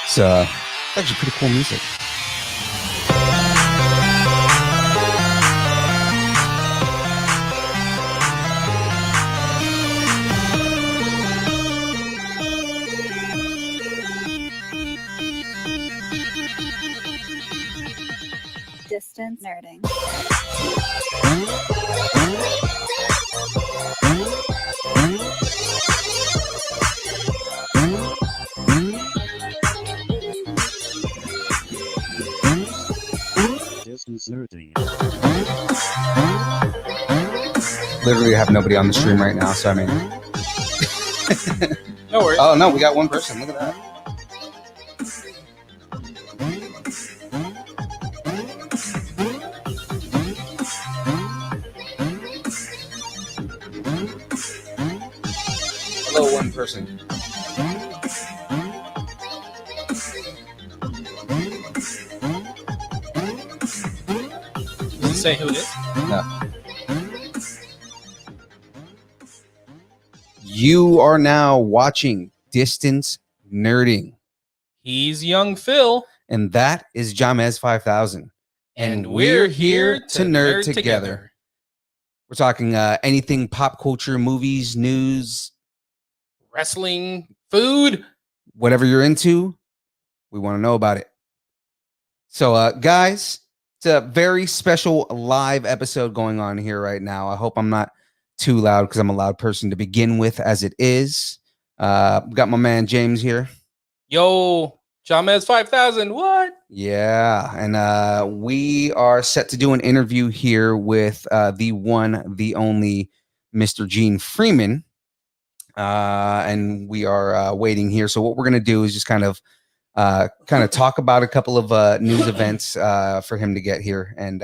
It's actually pretty cool music. Distance nerding. Literally have nobody on the stream right now, so I mean. No worries. Oh no, we got one person. Look at that. Hello, one person. Does it say who it is? No. You are now watching Distance Nerding. He's young Phil. And that is Jamez 5000. And we're here to nerd together. We're talking anything pop culture, movies, news, Wrestling, food. whatever you're into, we want to know about it. So, guys, it's a very special live episode going on here right now. I hope I'm not too loud because I'm a loud person to begin with as it is. Got my man James here. Yo, Jamez 5000. What? Yeah, and we are set to do an interview here with the one, the only Mr. Gene Freeman. And we are waiting here. So what we're going to do is just kind of talk about a couple of news events for him to get here, and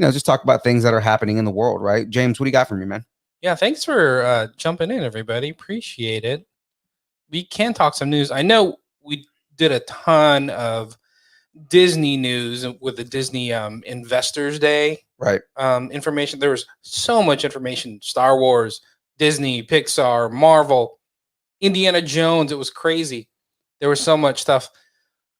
just talk about things that are happening in the world, right? James, what do you got for me, man? Yeah, thanks for jumping in, everybody. Appreciate it. We can talk some news. I know we did a ton of Disney news with the Disney Investors Day, Right. Information. There was so much information. Star Wars, Disney, Pixar, Marvel, Indiana Jones. It was crazy. There was so much stuff.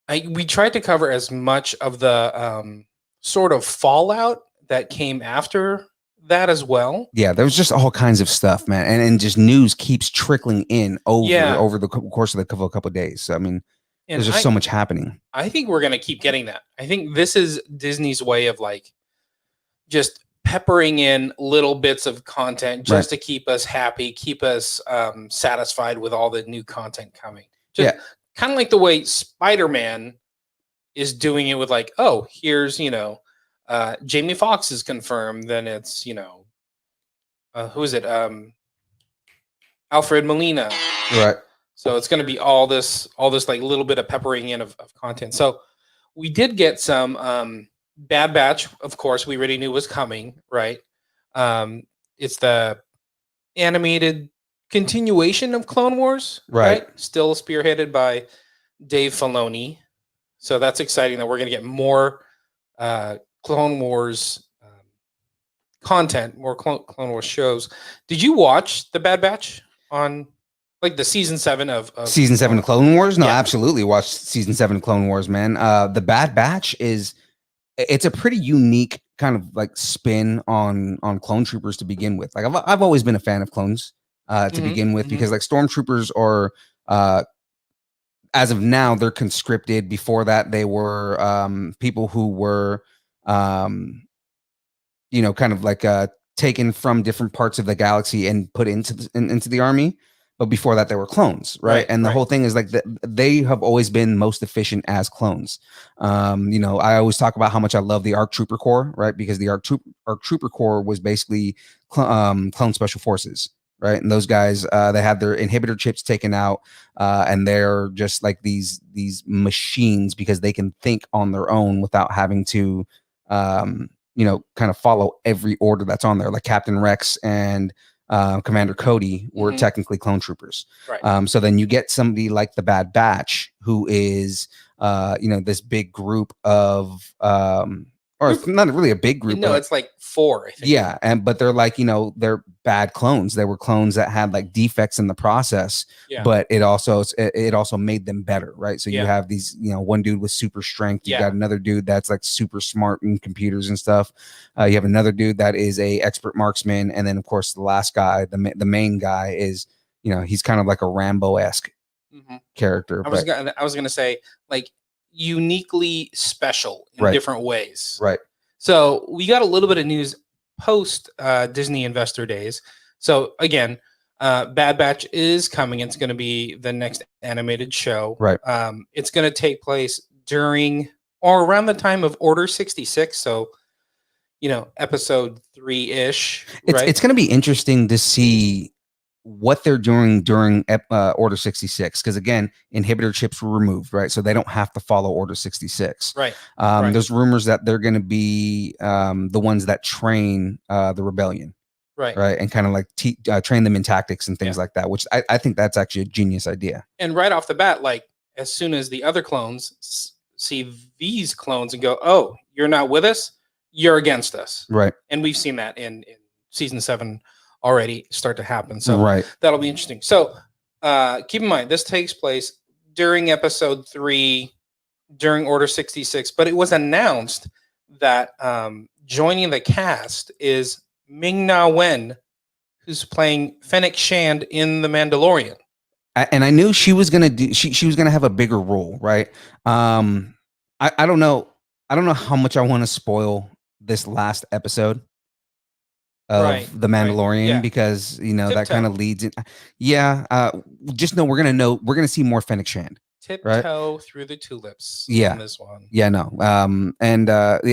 We tried to cover as much of the sort of fallout that came after that as well. Yeah, there was just all kinds of stuff, man, and just news keeps trickling in over the course of the couple of days. So, I mean, there's just so much happening. I think we're gonna keep getting that. I think this is Disney's way of like just peppering in little bits of content just to keep us happy, keep us satisfied with all the new content coming. Just kind of like the way Spider-Man is doing it with like, oh, here's, Jamie Foxx is confirmed. Then it's, who is it? Alfred Molina. Right. So it's going to be all this like little bit of peppering in of content. So we did get some Bad Batch, of course, we already knew was coming, right? It's the animated continuation of Clone Wars, right? Still spearheaded by Dave Filoni. So that's exciting that we're going to get more Clone Wars content, more Clone Wars shows. Did you watch the Bad Batch on like the season 7 of season 7 of Clone Wars? No, absolutely watched season 7 of Clone Wars, man. The Bad Batch it's a pretty unique kind of like spin on clone troopers to begin with. Like I've always been a fan of clones to begin with, because like stormtroopers are as of now they're conscripted. Before that they were people who were kind of like taken from different parts of the galaxy and put into the army. But before that, they were clones, right? And the whole thing is like they have always been most efficient as clones. I always talk about how much I love the ARC Trooper Corps, right? Because the ARC Trooper Corps was basically clone special forces, right? And those guys, they had their inhibitor chips taken out, and they're just like these machines because they can think on their own without having to, kind of follow every order that's on there. Like Captain Rex and Commander Cody were technically clone troopers. Right. So then you get somebody like the Bad Batch, who is, this big group of or it's not really a big group. No, but it's like 4, I think. yeah, but they're like, they're bad clones. They were clones that had like defects in the process, Yeah. but it also made them better, right? So you Yeah. have these, one dude with super strength. You Yeah. got another dude that's like super smart in computers and stuff. You have another dude that is a expert marksman, and then of course the last guy, the main guy is, he's kind of like a Rambo-esque character. I was gonna say like uniquely special in Right. different ways. Right. So we got a little bit of news post Disney Investor Days. So again, Bad Batch is coming. It's going to be the next animated show. Right. It's going to take place during or around the time of Order 66. So, episode 3-ish. It's going to be interesting to see what they're doing during Order 66, because again, inhibitor chips were removed, right? So they don't have to follow Order 66. Right. There's rumors that they're going to be the ones that train the rebellion, right, and kind of like train them in tactics and things like that, which I think that's actually a genius idea. And right off the bat, like as soon as the other clones see these clones and go, "Oh, you're not with us, you're against us," right? And we've seen that in season 7 already start to happen. So right. That'll be interesting. So keep in mind, this takes place during episode 3, during Order 66, but it was announced that joining the cast is Ming-Na Wen, who's playing Fennec Shand in The Mandalorian. And I knew she was gonna she was gonna have a bigger role, right? I don't know how much I want to spoil this last episode of The Mandalorian, because that kind of leads in. Just know we're gonna see more Fennec Shand. Tiptoe through the tulips. Yeah, on this one. Yeah, no.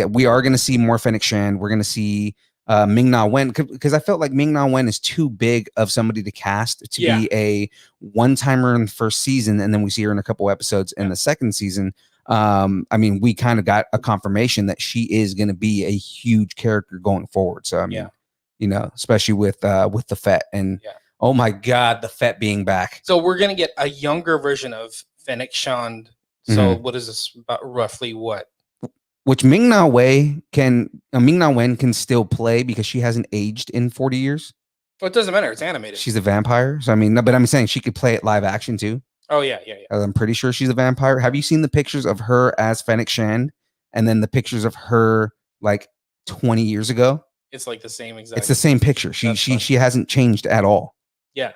We are gonna see more Fennec Shand. We're gonna see Ming-Na Wen, because I felt like Ming-Na Wen is too big of somebody to cast to be a one-timer in the first season, and then we see her in a couple episodes in the second season. I mean, we kind of got a confirmation that she is going to be a huge character going forward. So I mean, especially with the Fett, and oh my God, the Fett being back. So we're gonna get a younger version of Fennec Shand. So what is this about? Roughly what? Which Ming-Na Wen can still play because she hasn't aged in 40 years. Well, it doesn't matter. It's animated. She's a vampire. So I mean, no, but I'm saying she could play it live action too. Oh yeah. I'm pretty sure she's a vampire. Have you seen the pictures of her as Fennec Shand, and then the pictures of her like 20 years ago? It's like the same exact. It's the same picture. She hasn't changed at all. Yeah.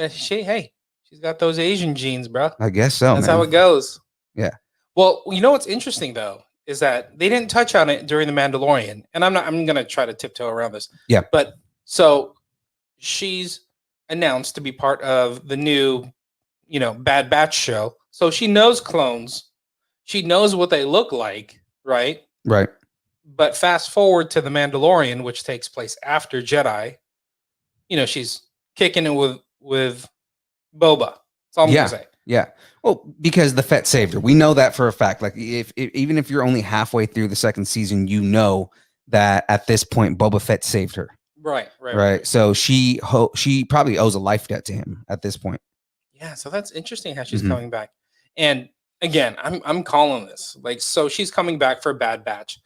She's got those Asian genes, bro. I guess so. That's how it goes. Yeah. Well, what's interesting though is that they didn't touch on it during The Mandalorian, and I'm gonna try to tiptoe around this. Yeah. But so she's announced to be part of the new, Bad Batch show. So she knows clones. She knows what they look like, right? Right. But fast forward to The Mandalorian, which takes place after Jedi. She's kicking it with Boba. That's all I'm gonna say. Yeah. Well, because the Fett saved her. We know that for a fact. Like, even if you're only halfway through the second season, you know that at this point Boba Fett saved her. Right. So she probably owes a life debt to him at this point. Yeah. So that's interesting how she's coming back. And again, I'm calling this so she's coming back for Bad Batch.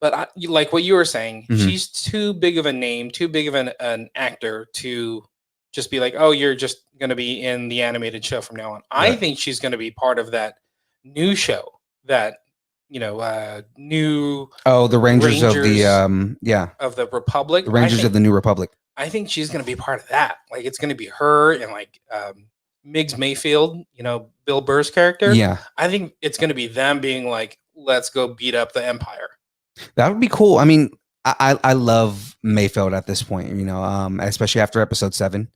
But like what you were saying, she's too big of a name, too big of an actor to just be like, oh, you're just going to be in the animated show from now on. I think she's going to be part of that new show that, new. Oh, the Rangers of the, of the Republic. The Rangers of the New Republic. I think she's going to be part of that. Like, it's going to be her and Migs Mayfield, Bill Burr's character. Yeah. I think it's going to be them being like, let's go beat up the Empire. That would be cool. I mean, I love Mayfield at this point, especially after episode 7.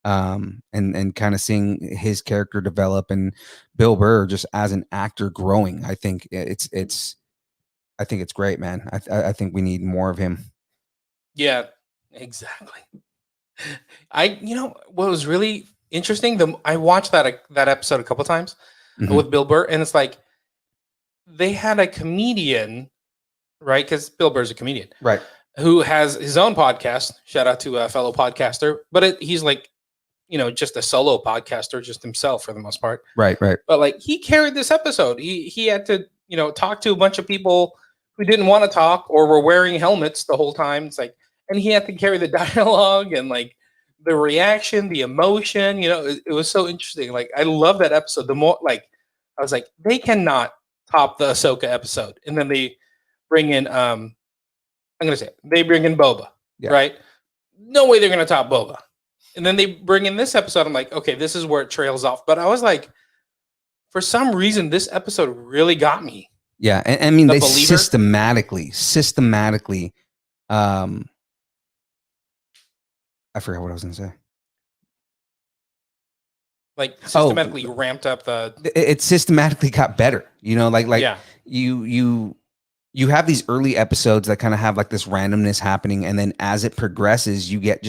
And kind of seeing his character develop, and Bill Burr just as an actor growing. I think it's great, man. I think we need more of him. Yeah, exactly. What was really interesting, I watched that episode a couple times with Bill Burr, and it's like they had a comedian, right? Because Bill Burr's a comedian, right? Who has his own podcast. Shout out to a fellow podcaster, but he's like, just a solo podcaster, just himself for the most part. Right. But he carried this episode. He had to, talk to a bunch of people who didn't want to talk or were wearing helmets the whole time. It's like, and he had to carry the dialogue and like the reaction, the emotion. It was so interesting. Like I love that episode. The more like I was like, they cannot top the Ahsoka episode, and then they bring in I'm gonna say it, they bring in Boba, Yeah. right? No way they're gonna top Boba. And then they bring in this episode. I'm like, okay, this is where it trails off. But I was like, for some reason, this episode really got me. Yeah, and I mean, The they believer? systematically, I forgot what I was going to say. Like systematically ramped up the. It systematically got better. Like Yeah. you have these early episodes that kind of have like this randomness happening, and then as it progresses, you get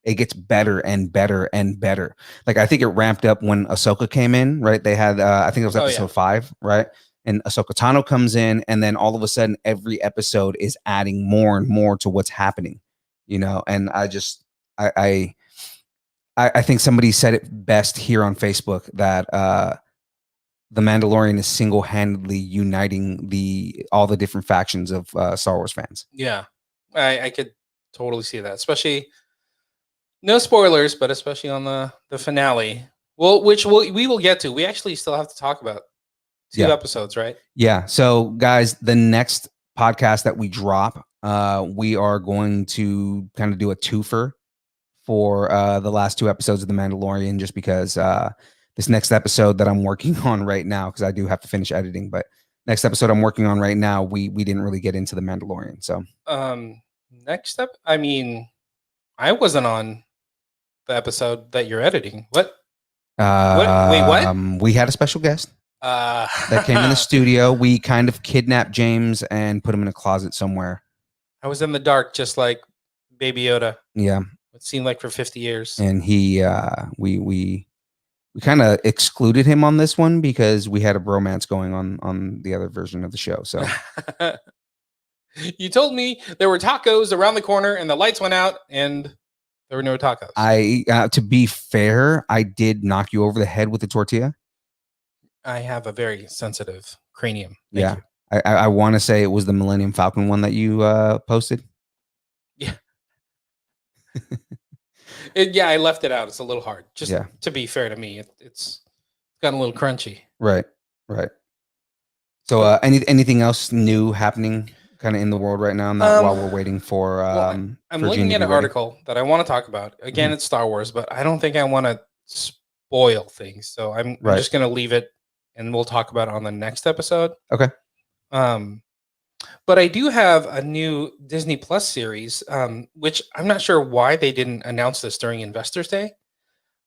it gets better and better and better. Like I think it ramped up when Ahsoka came in, right? They had I think it was episode 5, right? And Ahsoka Tano comes in, and then all of a sudden, every episode is adding more and more to what's happening, And I think somebody said it best here on Facebook that the Mandalorian is single-handedly uniting all the different factions of Star Wars fans. Yeah, I could totally see that, especially no spoilers, but especially on the finale. Well, which we will get to. We actually still have to talk about 2 episodes, right? Yeah. So, guys, the next podcast that we drop, we are going to kind of do a twofer for the last 2 episodes of The Mandalorian, just because this next episode that I'm working on right now, because I do have to finish editing, but next episode I'm working on right now, we didn't really get into The Mandalorian. So, next up, I mean, I wasn't on the episode that you're editing. What? Wait, what? We had a special guest. That came in the studio. We kind of kidnapped James and put him in a closet somewhere. I was in the dark, just like Baby Yoda. Yeah, it seemed like for 50 years. And he, we kind of excluded him on this one because we had a bromance going on the other version of the show. So you told me there were tacos around the corner, and the lights went out, and there were no tacos. To be fair, I did knock you over the head with the tortilla. I have a very sensitive cranium. Thank you. I want to say it was the Millennium Falcon one that you posted. Yeah. I left it out. It's a little hard. Just to be fair to me, it's gotten a little crunchy. Right. So anything else new happening kind of in the world right now while we're waiting for I'm looking at an article that I want to talk about. Again, it's Star Wars, but I don't think I want to spoil things. So I'm just going to leave it, and we'll talk about it on the next episode. Okay. But I do have a new Disney Plus series, which I'm not sure why they didn't announce this during Investors Day.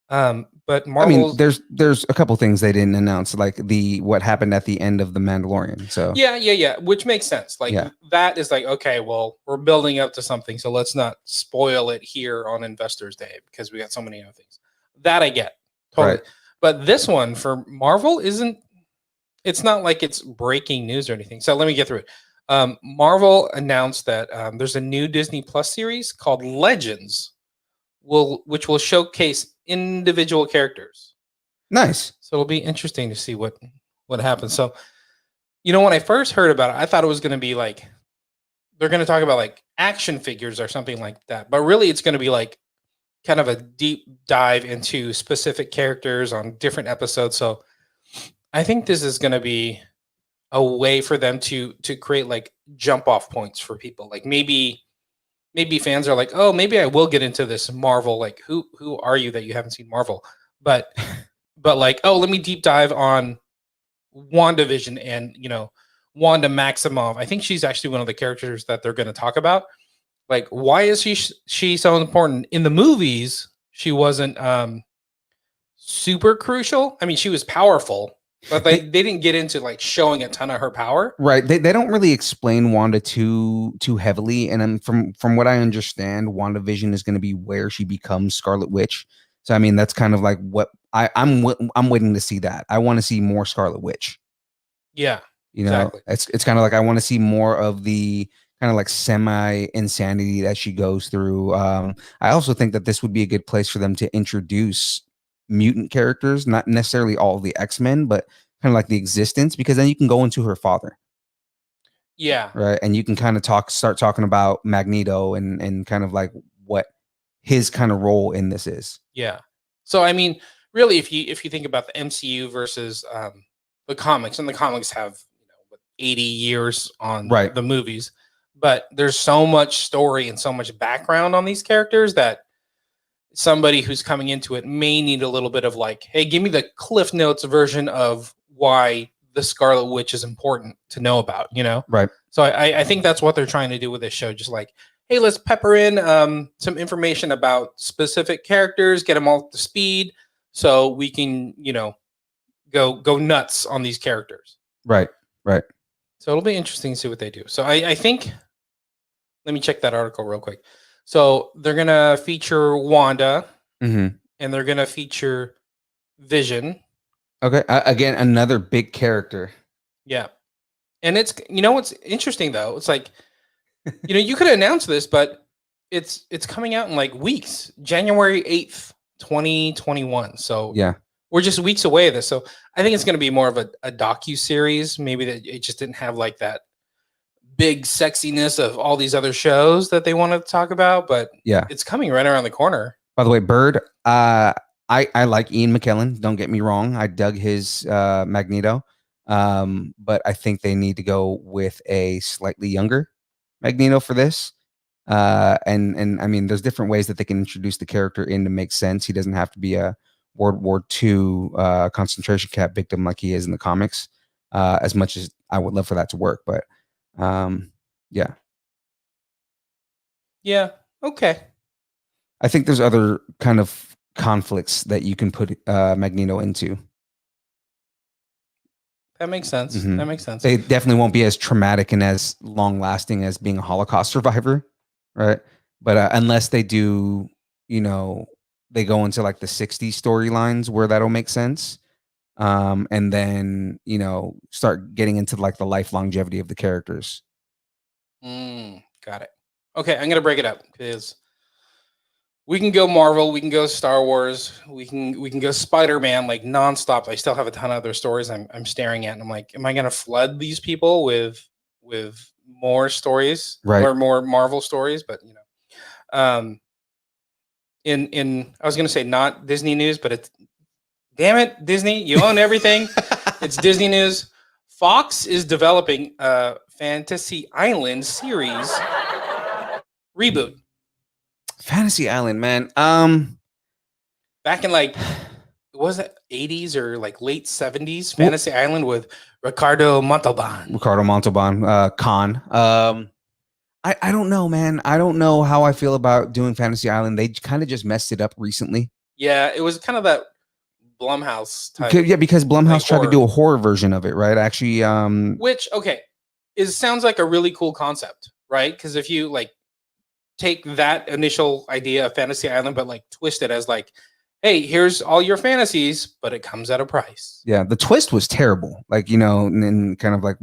But Marvel, there's a couple things they didn't announce, like what happened at the end of The Mandalorian. So yeah, which makes sense. Like that is like, okay, well, we're building up to something, so let's not spoil it here on Investors Day because we got so many other things. That I get totally. Right. But this one for Marvel it's not like it's breaking news or anything. So let me get through it. Marvel announced that there's a new Disney Plus series called Legends, which will showcase individual characters. Nice. So it'll be interesting to see what happens. So, when I first heard about it, I thought it was going to be like they're going to talk about like action figures or something like that. But really, it's going to be like kind of a deep dive into specific characters on different episodes. So I think this is going to be a way for them to create like jump off points for people. Like maybe fans are like, oh, maybe I will get into this Marvel. Like who are you that you haven't seen Marvel? But like, oh, let me deep dive on WandaVision and, Wanda Maximoff. I think she's actually one of the characters that they're going to talk about. Like, why is she so important? In the movies, she wasn't super crucial. I mean, she was powerful, but they didn't get into like showing a ton of her power. Right. They don't really explain Wanda too heavily. And from what I understand, WandaVision is going to be where she becomes Scarlet Witch. So, I mean, that's kind of like what I'm waiting to see that. I want to see more Scarlet Witch. Yeah, exactly. It's kind of like I want to see more of the kind of like semi insanity that she goes through. I also think that this would be a good place for them to introduce mutant characters, not necessarily all of the X-Men, but kind of like the existence, because then you can go into her father. Yeah. right? And you can kind of start talking about Magneto and kind of like what his kind of role in this is. Yeah. So I mean, really, if you think about the MCU versus the comics, and the comics have 80 years on Right. the movies, but there's so much story and so much background on these characters that somebody who's coming into it may need a little bit of like, hey, give me the Cliff Notes version of why the Scarlet Witch is important to know about, Right. So I think that's what they're trying to do with this show. Just like, hey, let's pepper in some information about specific characters, get them all up to speed, so we can, go nuts on these characters. Right. Right. So it'll be interesting to see what they do. So I think, let me check that article real quick. So they're gonna feature Wanda, Mm-hmm. and they're gonna feature Vision. Okay. Again, another big character. Yeah, and it's what's interesting though. It's like you could announce this, but it's coming out in like weeks, January 8th, 2021. So Yeah. we're just weeks away of this. So I think it's going to be more of a docu-series. Maybe that it just didn't have like that big sexiness of all these other shows that they want to talk about, but Yeah. it's coming right around the corner. By the way, Bird, I like Ian McKellen. Don't get me wrong. I dug his Magneto. But I think they need to go with a slightly younger Magneto for this. And I mean, there's different ways that they can introduce the character in to make sense. He doesn't have to be a World War II concentration camp victim like he is in the comics. As much as I would love for that to work, but yeah. Yeah. Okay. I think there's other kind of conflicts that you can put Magneto into. That makes sense. Mhm. That makes sense. They definitely won't be as traumatic and as long lasting as being a Holocaust survivor, right? But unless they do, they go into like the 60s storylines where that'll make sense. And then, start getting into like the life longevity of the characters. Got it. Okay, I'm gonna break it up because we can go Marvel, we can go Star Wars, we can go Spider-Man like nonstop. I still have a ton of other stories I'm staring at, and I'm like, am I gonna flood these people with more stories, Right. or more Marvel stories? But in I was gonna say not Disney news, but it's, damn it, Disney, you own everything. It's Disney news. Fox is developing a Fantasy Island series reboot. Fantasy Island, man. Back in like, was it 80s or like late 70s? Fantasy Island with Ricardo Montalban. Khan. I don't know, man. I don't know how I feel about doing Fantasy Island. They kind of just messed it up recently. Yeah, it was kind of that Blumhouse type. Yeah, because Blumhouse like tried horror. to do a horror version of it, right? Actually, Which, okay, sounds like a really cool concept, right? Because if you like take that initial idea of Fantasy Island, but like twist it as like, hey, here's all your fantasies, but it comes at a price. yeah, the twist was terrible. Like, and kind of like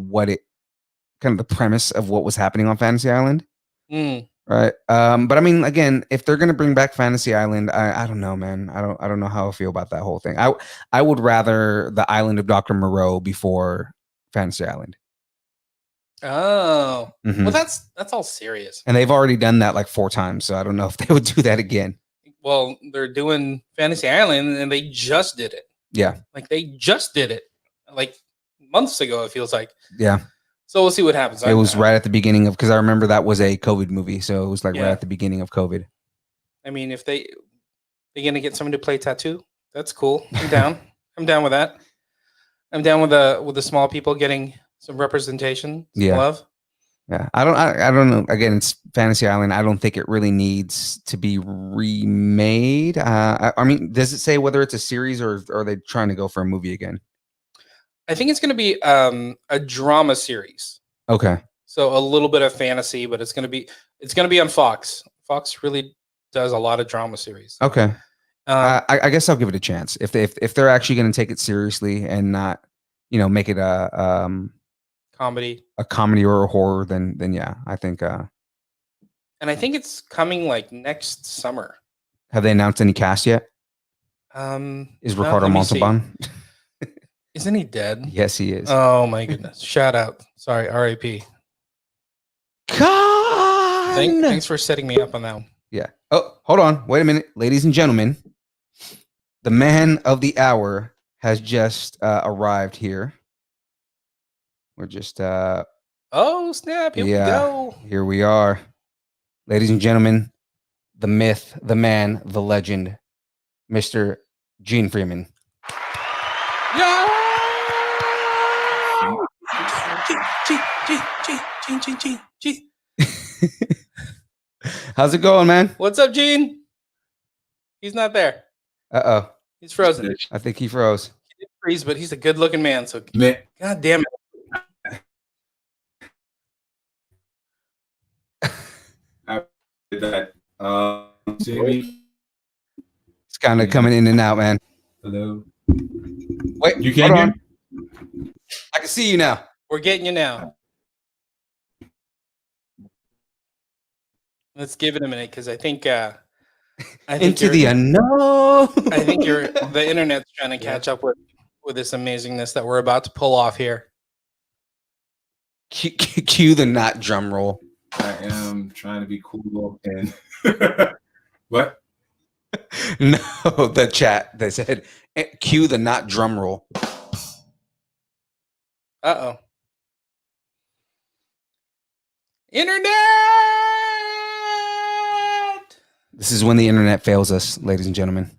kind of the premise of what was happening on Fantasy Island. Right. But I mean, again, if they're gonna bring back Fantasy Island, I don't know, man. I don't know how I feel about that whole thing. I would rather the Island of Dr. Moreau before Fantasy Island. Oh, Mhm. well, that's all serious. And they've already done that like 4 times, so I don't know if they would do that again. Well, they're doing Fantasy Island, and they just did it. Yeah. Like they just did it, like months ago. It feels like. Yeah. So we'll see what happens. It was right at the beginning of, because I remember that was a COVID movie, so it was like Yeah. right at the beginning of COVID. I mean, if they're gonna get someone to play Tattoo, that's cool. I'm down. I'm down with that. I'm down with the small people getting some representation, some Yeah. love. Yeah, I don't know. Again, it's Fantasy Island. I don't think it really needs to be remade. I mean, does it say whether it's a series or are they trying to go for a movie again? I think it's going to be a drama series. Okay. So a little bit of fantasy, but it's going to be on Fox. Fox really does a lot of drama series. Okay. I guess I'll give it a chance if they're actually going to take it seriously and not, make it a comedy or a horror. Then yeah, I think. And I think it's coming like next summer. Have they announced any cast yet? Is Ricardo Montalban? Isn't he dead? Yes, he is. Oh my goodness! Shout out. Sorry, R.I.P. Con. Thanks for setting me up on that one. Yeah. Oh, hold on. Wait a minute, ladies and gentlemen. The man of the hour has just arrived here. We're just Oh snap! Here we yeah, go. here we are. Ladies and gentlemen, the myth, the man, the legend, Mr. Gene Freeman. Yeah! Gene. How's it going, man? What's up, Gene? He's not there. Uh-oh. He's frozen. I think he froze. He didn't freeze, but he's a good-looking man. So, Man. God damn it. That Jamie. It's kind of coming in and out, man. Hello. Wait, You can't hold hear? on. I can see you now. We're getting you now. Let's give it a minute because I think Into the unknown. I think the internet's trying to catch up with this amazingness that we're about to pull off here. Cue the not drum roll. I am trying to be cool and what? No, the chat. They said cue the not drum roll. Uh-oh. Internet! This is when the internet fails us, ladies and gentlemen.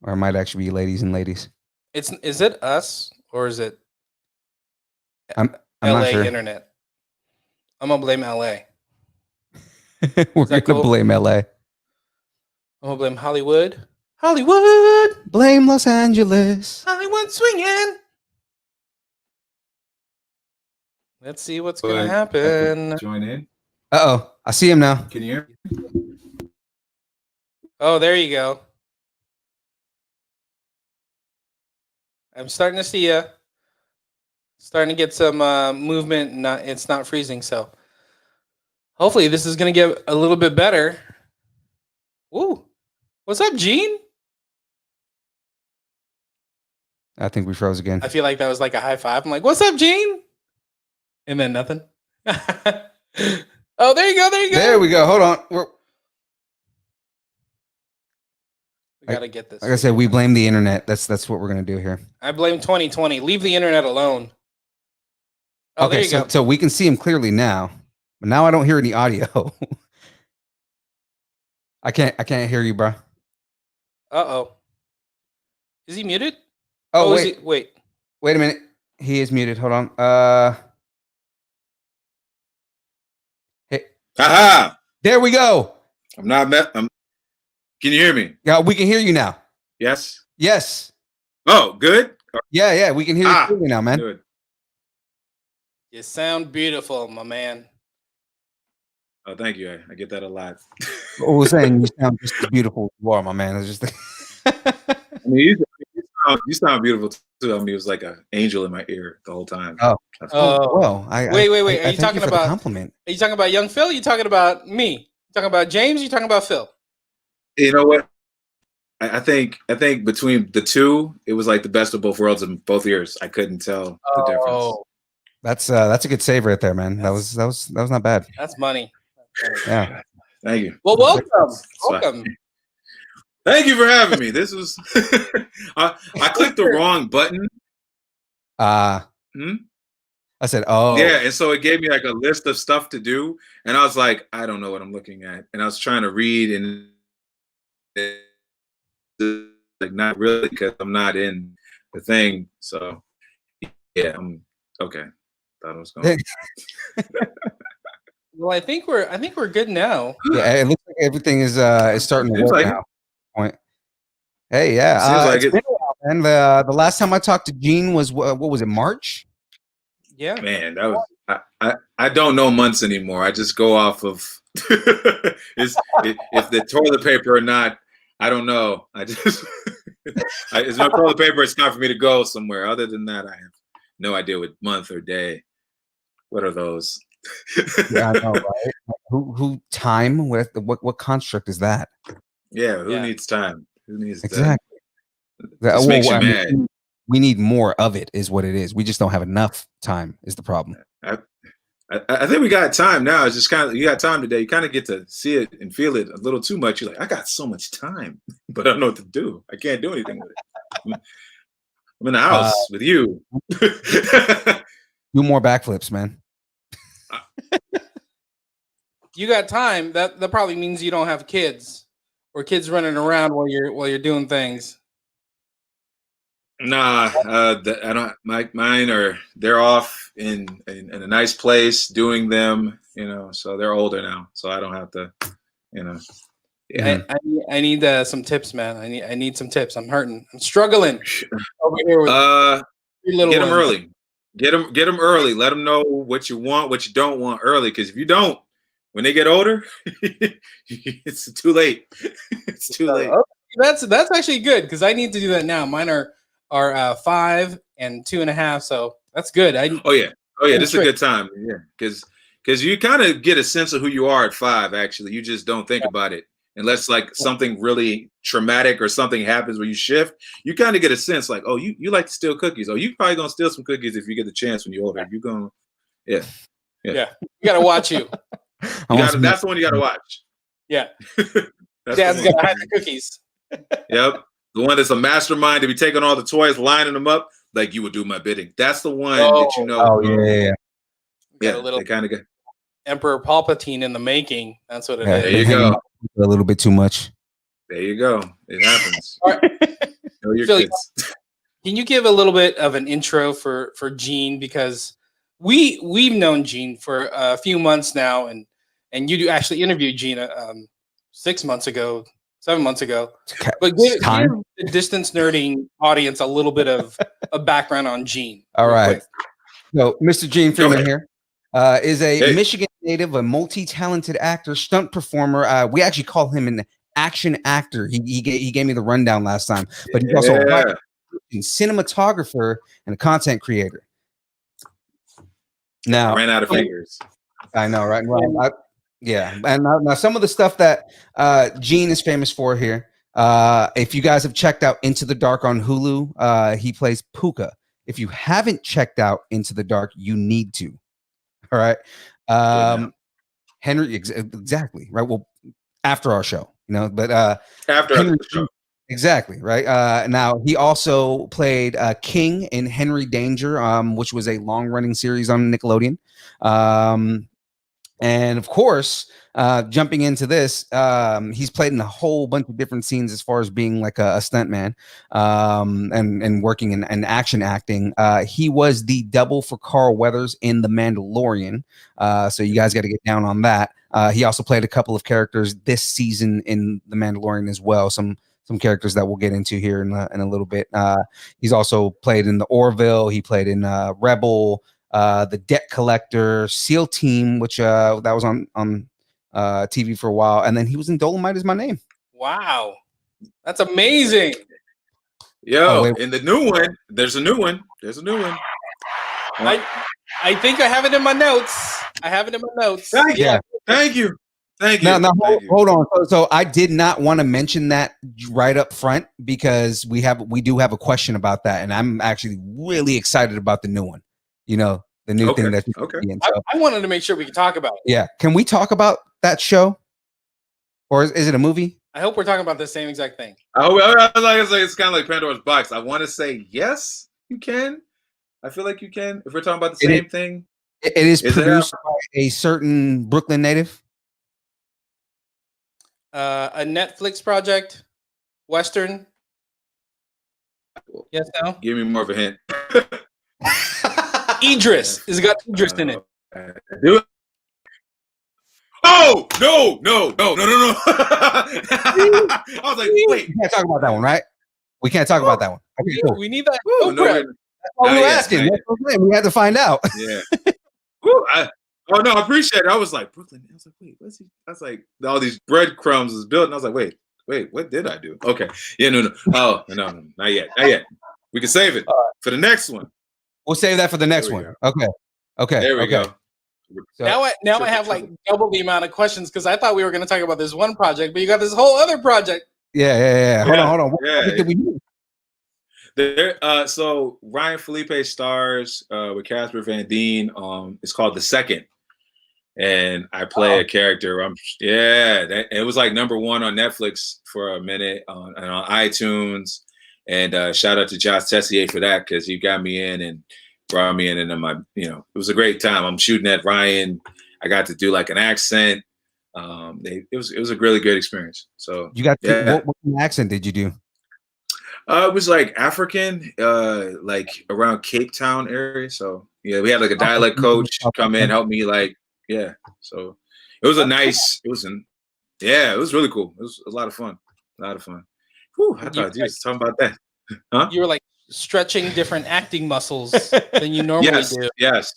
Or it might actually be ladies and ladies. Is it us or is it I'm LA not sure. internet? I'm gonna blame LA. We're that gonna cool? blame LA. I'm gonna blame Hollywood. Hollywood! Blame Los Angeles. Hollywood swinging! Let's see what's gonna happen. Join in. Uh-oh. I see him now. Can you hear? Oh, there you go. I'm starting to see you. Starting to get some movement. It's not freezing, so hopefully this is gonna get a little bit better. Woo! What's up, Gene? I think we froze again. I feel like that was like a high five. I'm like, "What's up, Gene?" And then nothing. Oh, there you go. There you go. There we go. Hold on. We gotta get this. Like I said, we blame the internet. That's what we're gonna do here. I blame 2020. Leave the internet alone. Oh, there Okay, you go. so we can see him clearly now, but now I don't hear any audio. I can't hear you, bro. Uh-oh. Is he muted? Oh, is wait. he, wait. Wait a minute. He is muted. Hold on. Hey, Aha! there we go. I'm not met. Can you hear me? Yeah, we can hear you now. Yes. Yes. Oh, good. Yeah, we can hear you clearly now, man. Good. You sound beautiful, my man. Oh, thank you. I get that a lot. What was saying? You sound just as beautiful as you are, my man. It's just. I mean, you sound beautiful too. I mean, it was like an angel in my ear the whole time. Oh. Oh, well. wait. I Are you thank talking for the about? compliment? Are you talking about young Phil? Are you talking about me? You talking about James? You talking about Phil? You know what? I think between the two, it was like the best of both worlds in both ears. I couldn't tell the difference. That's a good save right there, man. That was not bad. That's money. Yeah. Thank you. Well, welcome. So- Welcome. Thank you for having me. This was I clicked the wrong button. I said, oh Yeah, and so it gave me like a list of stuff to do, and I was like, I don't know what I'm looking at, and I was trying to read, and like not really because I'm not in the thing. So yeah, I'm okay. Thought I was going. Well, I think we're good now. Yeah, it looks like everything is starting to Seems work like now. Point. Hey, yeah. Seems like it's it. been a while, man. The last time I talked to Gene was what was it, March? Yeah. Man, that was I don't know months anymore. I just go off of if the toilet paper or not. I don't know. I just it's no toilet paper. It's time for me to go somewhere. Other than that, I have no idea what month or day. What are those? Yeah, I know, right? Who time? What construct is that? Yeah, who needs time? Who needs exactly? That makes you mad. We need more of it, is what it is. We just don't have enough time. Is the problem? I think we got time now. It's just kind of, you got time today. You kind of get to see it and feel it a little too much. You're like, I got so much time, but I don't know what to do. I can't do anything with it. I'm in the house with you. Do more backflips, man. You got time. That probably means you don't have kids or kids running around while you're doing things. Nah, I don't. Mine are, they're off in a nice place doing them. So they're older now, so I don't have to. Yeah. I need some tips, man. I need some tips. I'm hurting. I'm struggling over here with little get them ones. early. Get them early. Let them know what you want, what you don't want early. Because if you don't, when they get older, it's too late. It's too late. That's actually good because I need to do that now. Mine are 5 and 2.5, so that's good. Oh yeah, this is a good time. Yeah, because you kind of get a sense of who you are at 5. Actually, you just don't think about it unless like something really traumatic or something happens where you shift. You kind of get a sense like, oh, you like to steal cookies. Oh, you probably gonna steal some cookies if you get the chance when you're older. You gonna, yeah. You gotta watch you. That's the one you gotta watch. Yeah, Dad's gotta hide the cookies. Yep. The one that's a mastermind to be taking all the toys, lining them up like you would do my bidding. That's the one that you know. Oh yeah. Got a little they kind of get Emperor Palpatine in the making. That's what it is. There you go. A little bit too much. There you go. It happens. All right. Know your Phil, kids. Can you give a little bit of an intro for Gene, because we've known Gene for a few months now, and you actually interviewed Gene 6 months ago, 7 months ago. But give the distance nerding audience a little bit of a background on Gene. All right. So Mr. Gene Freeman here is a Michigan native, a multi-talented actor, stunt performer. We actually call him an action actor. He gave me the rundown last time, but he's also a writer, cinematographer, and a content creator. Now, I ran out of fingers. I know, right? Well, yeah, and now some of the stuff that Gene is famous for here. If you guys have checked out Into the Dark on Hulu, he plays Puka. If you haven't checked out Into the Dark, you need to. All right, Henry, exactly right. Well, after our show, but after the show. Exactly right. Now he also played King in Henry Danger, which was a long-running series on Nickelodeon. And of course, jumping into this, he's played in a whole bunch of different scenes as far as being like a stuntman, and working in action acting. He was the double for Carl Weathers in The Mandalorian. So you guys got to get down on that. He also played a couple of characters this season in The Mandalorian as well. Some characters that we'll get into here in a little bit. He's also played in The Orville. He played in Rebel, The Debt Collector, SEAL Team, which that was on TV for a while, and then he was in Dolomite Is My Name. Wow, that's amazing. Yo, in the new one, there's a new one. I think I have it in my notes. Thank you. Now hold on. So I did not want to mention that right up front because we do have a question about that, and I'm actually really excited about the new one. The new thing that I wanted to make sure we could talk about it. Yeah, can we talk about that show, or is it a movie? I hope we're talking about the same exact thing. It's kind of like Pandora's box. I want to say yes, you can. I feel like you can if we're talking about the same thing. It is produced by a certain Brooklyn native. A Netflix project, Western. Yes, no. Give me more of a hint. Idris. It's got Idris in it. Do it. Oh no! I was like, wait. We can't talk about that one, right? We can't talk about that one. Okay, cool. We need that. That's what we were asking. We had to find out. Yeah. I appreciate it. I was like, Brooklyn. I was like, wait, what's he? I was like, all these breadcrumbs was built, and I was like, wait, what did I do? Okay. Yeah, no. Oh, no, not yet. We can save it for the next one. We'll save that for the next one. Okay. There we go. So, now I have like double the amount of questions because I thought we were going to talk about this one project, but you got this whole other project. Yeah. Hold on. What did we do? So Ryan Felipe stars with Casper Van Dien. It's called The Second. and I play a character. It was like #1 on Netflix for a minute and on iTunes. And shout out to Josh Tessier for that, because he got me in and brought me in, and it was a great time. I'm shooting at Ryan. I got to do like an accent. It was a really good experience. So You got what accent did you do? It was like African, like around Cape Town area. So yeah, we had like a dialect coach come in, help me, So it was it was really cool. It was a lot of fun. Whew, I thought you was talking about that. Huh? You were like stretching different acting muscles than you normally do. Yes.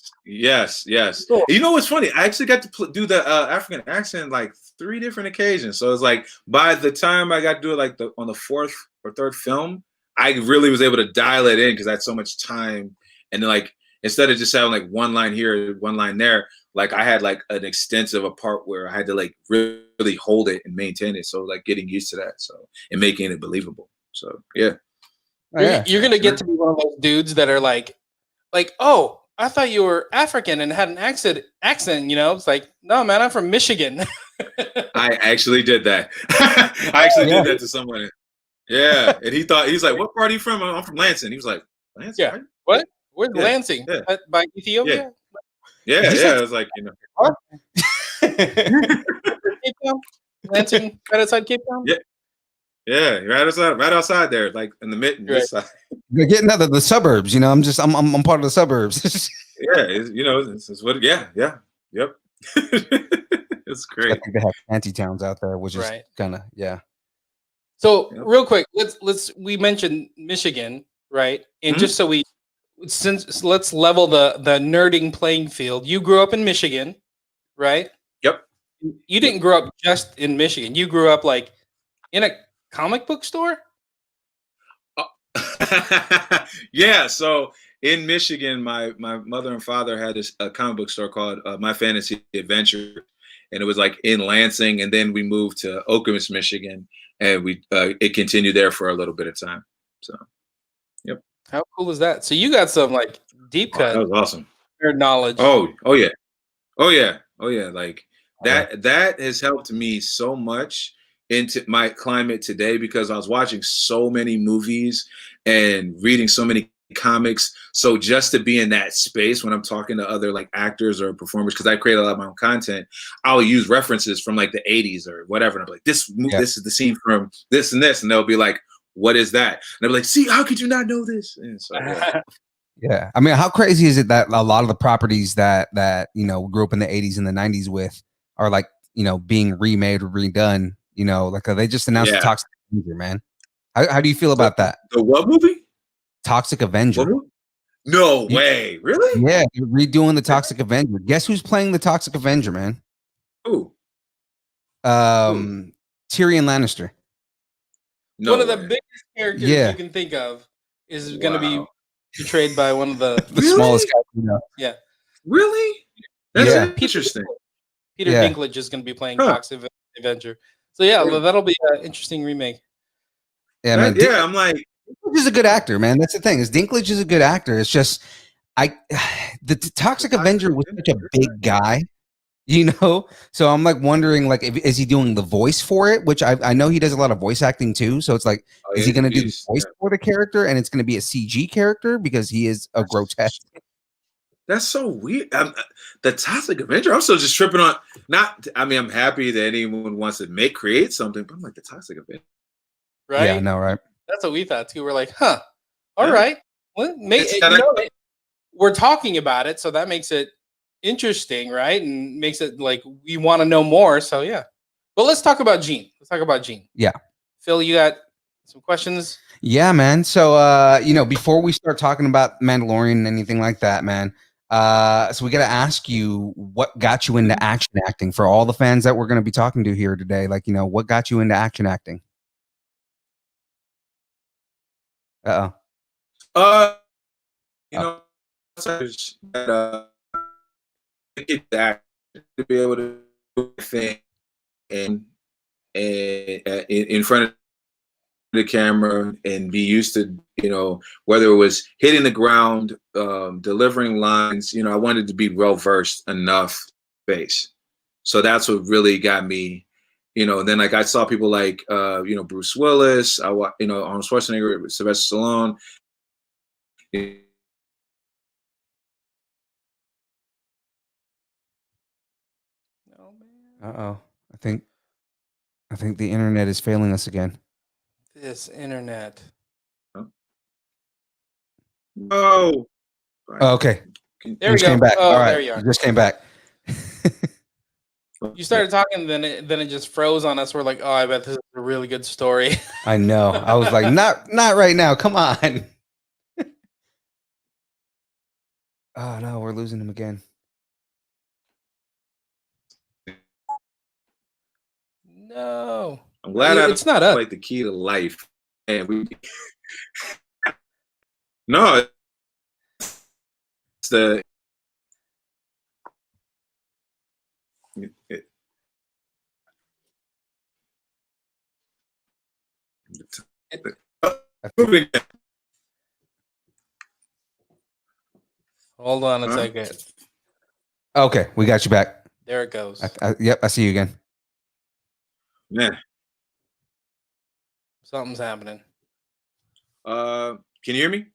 Cool. You know what's funny? I actually got to do the African accent like 3 different occasions. So it's like by the time I got to do it like on the 4th or 3rd film, I really was able to dial it in because I had so much time. And then like instead of just having like one line here, one line there, like I had like an extensive part where I had to like really hold it and maintain it. So like getting used to that, and making it believable. So yeah. You're gonna get to be one of those dudes that are like, oh, I thought you were African and had an accent. It's like, no, man, I'm from Michigan. I actually did that. I actually did that to someone. Yeah, and he's like, "What part are you from?" I'm from Lansing. He was like, "Lansing? Yeah. What? Where's Lansing? Yeah. By Ethiopia? Yeah. I was like, What? Cape Town? Lansing, right outside Cape Town? Yeah, right outside there, like in the mid side. You're getting out of the suburbs, I'm part of the suburbs. It's what. Yeah. Yep. It's great. I think they have anti towns out there, which is kind of So real quick, we mentioned Michigan, right? And just so let's level the nerding playing field. You grew up in Michigan, right? Yep. You didn't grow up just in Michigan. You grew up like in a comic book store? Yeah. So in Michigan, my mother and father had a comic book store called My Fantasy Adventure, and it was like in Lansing, and then we moved to Okemos, Michigan, and it continued there for a little bit of time. So, yep. How cool is that? So you got some like deep cut. That was awesome. Nerd knowledge. Oh yeah. Like that has helped me so much into my climate today, because I was watching so many movies and reading so many comics. So just to be in that space when I'm talking to other like actors or performers, because I create a lot of my own content, I'll use references from like the 80s or whatever. And I'm like, this is the scene from this and this. And they'll be like, what is that? And I'll be like, see, how could you not know this? And so, yeah. I mean, how crazy is it that a lot of the properties that grew up in the 80s and the 90s with are like, being remade or redone, like they just announced the Toxic Avenger, man. How do you feel about that? The what movie? Toxic Avenger. No way. Really? Yeah, you're redoing the Toxic Avenger. Guess who's playing the Toxic Avenger, man? Who? Tyrion Lannister. One of the biggest characters you can think of is going to be portrayed by one of the smallest guys. Yeah. Really? That's interesting. Peter Dinklage is going to be playing Toxic Avenger. So that'll be an interesting remake. Yeah, man. I'm like, Dinklage is a good actor, man. That's the thing. Dinklage is a good actor. It's just the Toxic Avenger was such a big guy, So I'm like wondering, like, is he doing the voice for it? Which I know he does a lot of voice acting too. So it's like, is he going to do the voice for the character, and it's going to be a CG character because he is a grotesque? That's so weird. The Toxic Avenger. I'm still just tripping on. I'm happy that anyone wants to create something, but I'm like, the Toxic Avenger. Right? Yeah, I know, right? That's what we thought too. We're like, all right. Well, we're talking about it, so that makes it interesting, right? And makes it like we want to know more. So yeah. But let's talk about Gene. Yeah. Phil, you got some questions? Yeah, man. So before we start talking about Mandalorian and anything like that, man. So we got to ask you, what got you into action acting? For all the fans that we're going to be talking to here today, like, what got you into action acting? To be able to do a thing and in front of the camera and be used to, whether it was hitting the ground, delivering lines, I wanted to be well versed enough face. So that's what really got me, and then like I saw people like Bruce Willis, Arnold Schwarzenegger, Sylvester Stallone. Oh man. Uh-oh. I think the internet is failing us again. This internet. Oh, Oh, okay. There we Just came go. back. Oh, All right. there you are. Just came back. You started talking, then it just froze on us. We're like, oh, I bet this is a really good story. I know. I was like, not right now. Come on. Oh no, we're losing him again. No. I'm glad It's not up. like the key to life. And no, it's the Hold on a second. Okay, we got you back. There it goes. Yep, I see you again. Man. Something's happening. Can you hear me?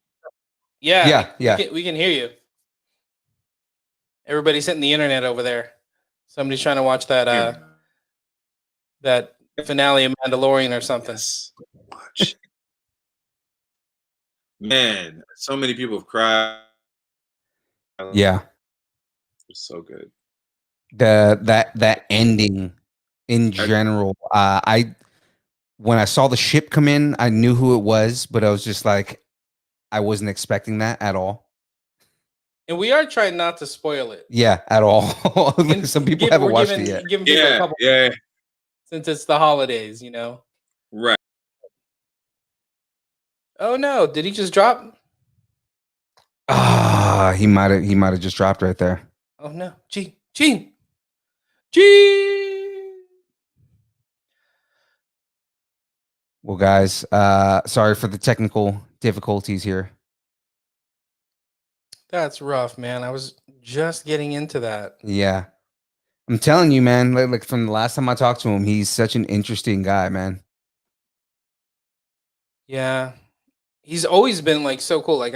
Yeah. Yeah. We can hear you. Everybody's hitting the internet over there. Somebody's trying to watch that that finale of Mandalorian or something. Yes. Watch. Man, so many people have cried. Yeah. It's so good. That ending in general. When I saw the ship come in, I knew who it was, but I was just like, I wasn't expecting that at all. And we are trying not to spoil it. Yeah, at all. Some people haven't watched it yet. Giving people a couple since it's the holidays, Right. Oh no, did he just drop? He might have just dropped right there. Oh no. Gene. Well, guys, sorry for the technical difficulties here. That's rough, man. I was just getting into that. Yeah. I'm telling you, man, like from the last time I talked to him, he's such an interesting guy, man. Yeah. He's always been like so cool. Like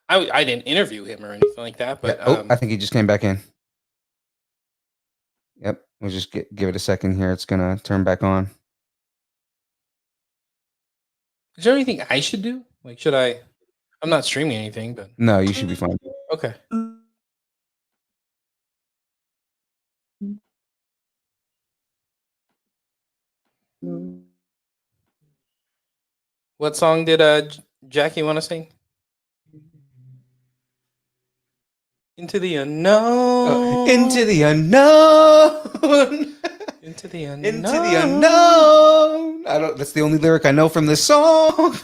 I didn't interview him or anything like that, but I think he just came back in. Yep. We'll just give it a second here. It's gonna turn back on. Is there anything I should do? Like, should I? I'm not streaming anything, but No, you should be fine. okay. What song did Jackie want to sing? Into the unknown. Into the unknown. Into the unknown. Into the unknown. That's the only lyric I know from this song. All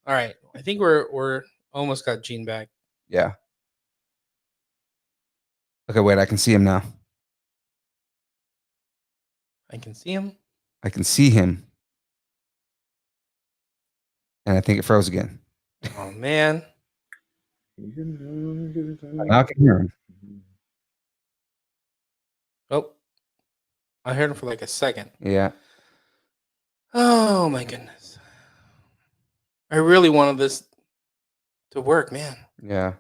right. I think we're almost got Gene back. Yeah. Okay, wait, I can see him now. I can see him. I can see him. And I think it froze again. Oh man. Now I can hear him. Oh. I heard him for like a second. Yeah. Oh my goodness. I really wanted this to work, man. Yeah.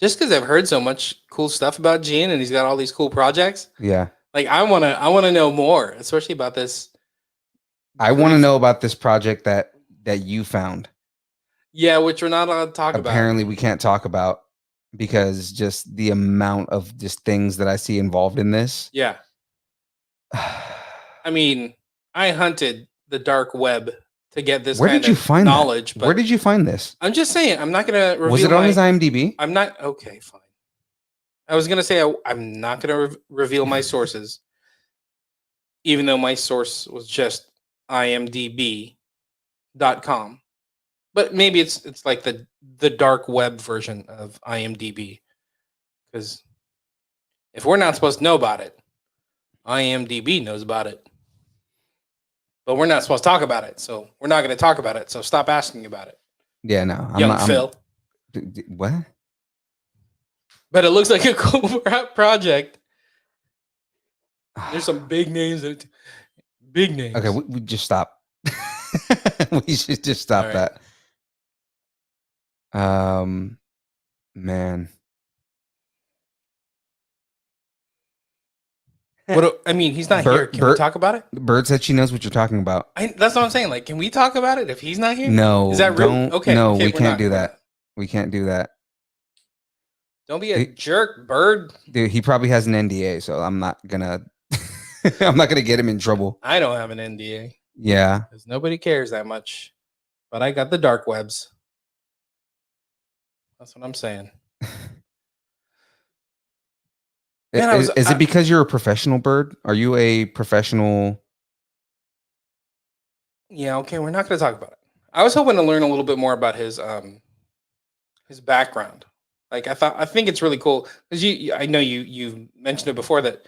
Just because I've heard so much cool stuff about Gene and he's got all these cool projects. Yeah. Like I wanna know more, especially about this. I want to know about this project that you found. Yeah, which we're not allowed to talk about. Apparently we can't talk about because just the amount of just things that I see involved in this. Yeah. I mean, I hunted the dark web to get this Where kind did you of find knowledge. that? But Where did you find this? I'm just saying, I'm not going to reveal. Was it on his IMDb? I'm not. Okay, fine. I was going to say I'm not going to reveal my sources, even though my source was just imdb.com. But maybe it's like the dark web version of IMDb. Because if we're not supposed to know about it, IMDb knows about it. But we're not supposed to talk about it, so we're not going to talk about it. So stop asking about it. Yeah, no. Young Phil. What? but it looks like a cool project. There's some big names in it. Big names. Okay, we just stop. We should just stop All right. that. Man. I mean, he's not here. Can we talk about it? Bird said she knows what you're talking about. That's what I'm saying. Like, can we talk about it if he's not here? No, Is that rude? Okay. No, okay, we can't do we're that. not. We can't do that. Don't be a jerk, Bird. Dude, he probably has an NDA, so I'm not gonna I'm not gonna get him in trouble. I don't have an NDA. Yeah. Because nobody cares that much. But I got the dark webs. That's what I'm saying. Man, Is it because you're a professional, Bird? Are you a professional? Yeah, okay, we're not going to talk about it. I was hoping to learn a little bit more about his background. Like I think it's really cool because I know you mentioned it before that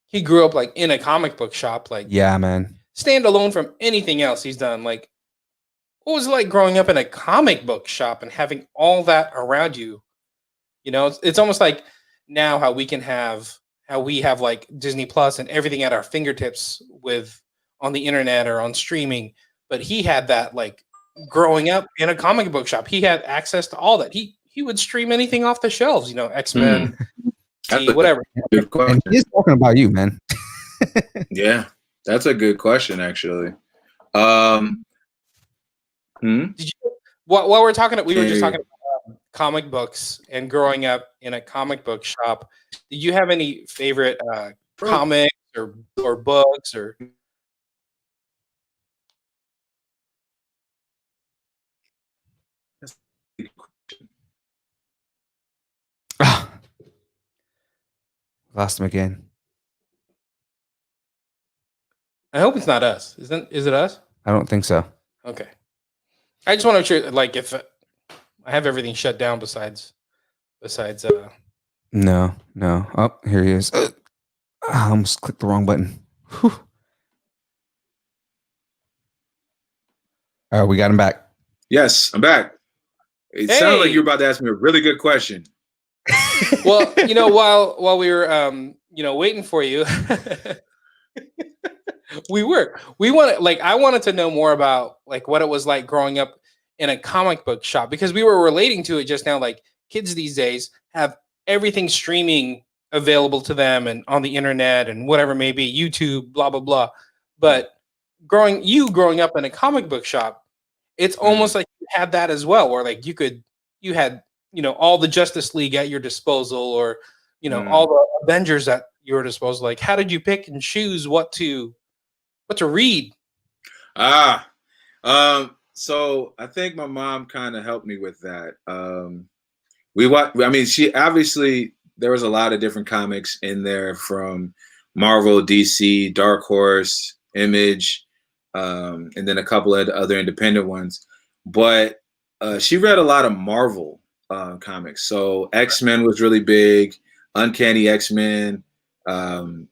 he grew up like in a comic book shop, like yeah, man, stand alone from anything else he's done. Like, what was it like growing up in a comic book shop and having all that around you? You know, it's almost like now how we have like Disney Plus and everything at our fingertips with on the internet or on streaming. But he had that like growing up in a comic book shop. He had access to all that. He would stream anything off the shelves, you know, X-Men, whatever. Good question. And he's talking about you, man. Yeah, that's a good question, actually. Did you, while we're talking, we were just talking about comic books and growing up in a comic book shop. Did you have any favorite comics or books or? Lost him again. I hope it's not us. Is it us? I don't think so. Okay. I just want to make sure, like, if I have everything shut down besides. No. Oh, here he is. I almost clicked the wrong button. Whew. All right, we got him back. Yes, I'm back. It sounded like you were about to ask me a really good question. Well, you know, while we were waiting for you, I wanted to know more about like what it was like growing up in a comic book shop, because we were relating to it just now. Like, kids these days have everything streaming available to them and on the internet and whatever may be, YouTube, blah blah blah. But growing up in a comic book shop, it's almost like you had that as well, where like you had all the Justice League at your disposal, or all the Avengers at your disposal. Like, how did you pick and choose what to read? So I think my mom kind of helped me with that. She obviously, there was a lot of different comics in there from Marvel, DC, Dark Horse, Image, and then a couple of other independent ones. But she read a lot of Marvel comics. So X-Men was really big, Uncanny X-Men. Then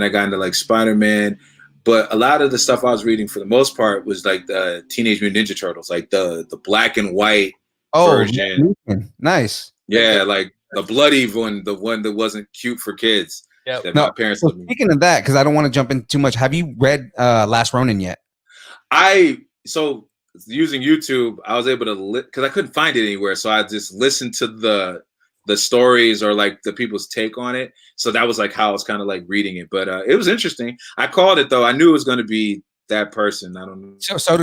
I got into like Spider-Man. But a lot of the stuff I was reading for the most part was like the Teenage Mutant Ninja Turtles, like the black and white version. Nice. Yeah, like the bloody one, the one that wasn't cute for kids. Yep. That my parents so let me. Speaking of that, because I don't want to jump in too much, have you read Last Ronin yet? So using YouTube, I was able to because I couldn't find it anywhere, so I just listened to the stories or like the people's take on it. So that was like how I was kind of like reading it, but it was interesting. I called it though. I knew it was going to be that person. I don't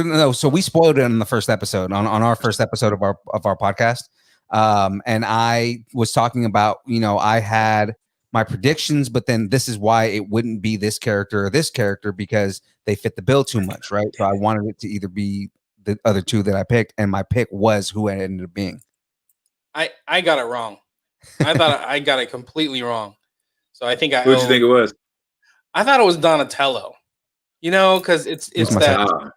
know. So we spoiled it in the first episode on our first episode of our podcast. And I was talking about, I had my predictions, but then this is why it wouldn't be this character or this character, because they fit the bill too much, right? So I wanted it to either be the other two that I picked, and my pick was who it ended up being. I got it wrong. I thought I got it completely wrong. So I think Who did you think it was? I thought it was Donatello. Because it's that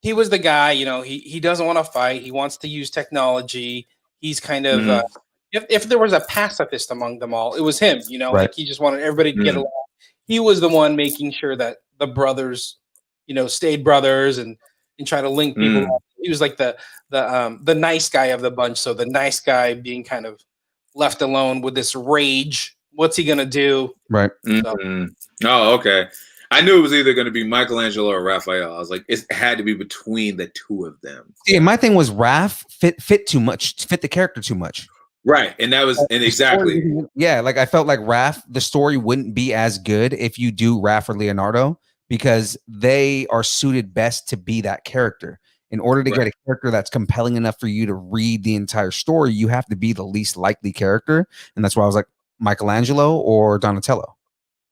he was the guy. He doesn't want to fight. He wants to use technology. He's kind of if there was a pacifist among them all, it was him. Right. Like he just wanted everybody to get along. He was the one making sure that the brothers, stayed brothers and try to link people up. He was like the nice guy of the bunch. So the nice guy being kind of left alone with this rage. What's he gonna do? Right. Mm-hmm. Oh, okay. I knew it was either going to be Michelangelo or Raphael. I was like, it had to be between the two of them. Yeah, my thing was Raph fit too much, fit the character too much. Right, and that was and exactly. Yeah, like I felt like Raph, the story wouldn't be as good if you do Raph or Leonardo because they are suited best to be that character. In order to get a character that's compelling enough for you to read the entire story, you have to be the least likely character, and that's why I was like Michelangelo or Donatello.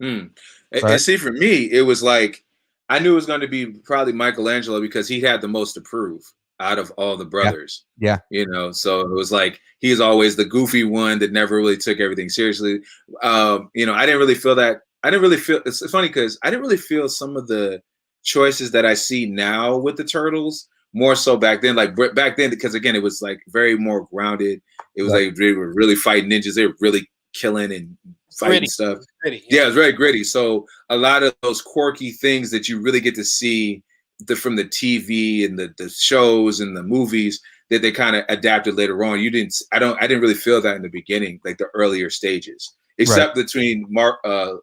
Right? And see, for me, it was like I knew it was going to be probably Michelangelo because he had the most to prove out of all the brothers. Yeah. You know, so it was like he's always the goofy one that never really took everything seriously. You know, I didn't really feel that. I didn't really feel. It's funny because I didn't really feel some of the choices that I see now with the Turtles more so back then. Like back then, because again, it was like very more grounded. It was like they were really fighting ninjas. They were really killing and fighting stuff. Gritty, yeah, it was very gritty. So a lot of those quirky things that you really get to see from the TV and the shows and the movies that they kind of adapted later on. I didn't really feel that in the beginning, like the earlier stages, except between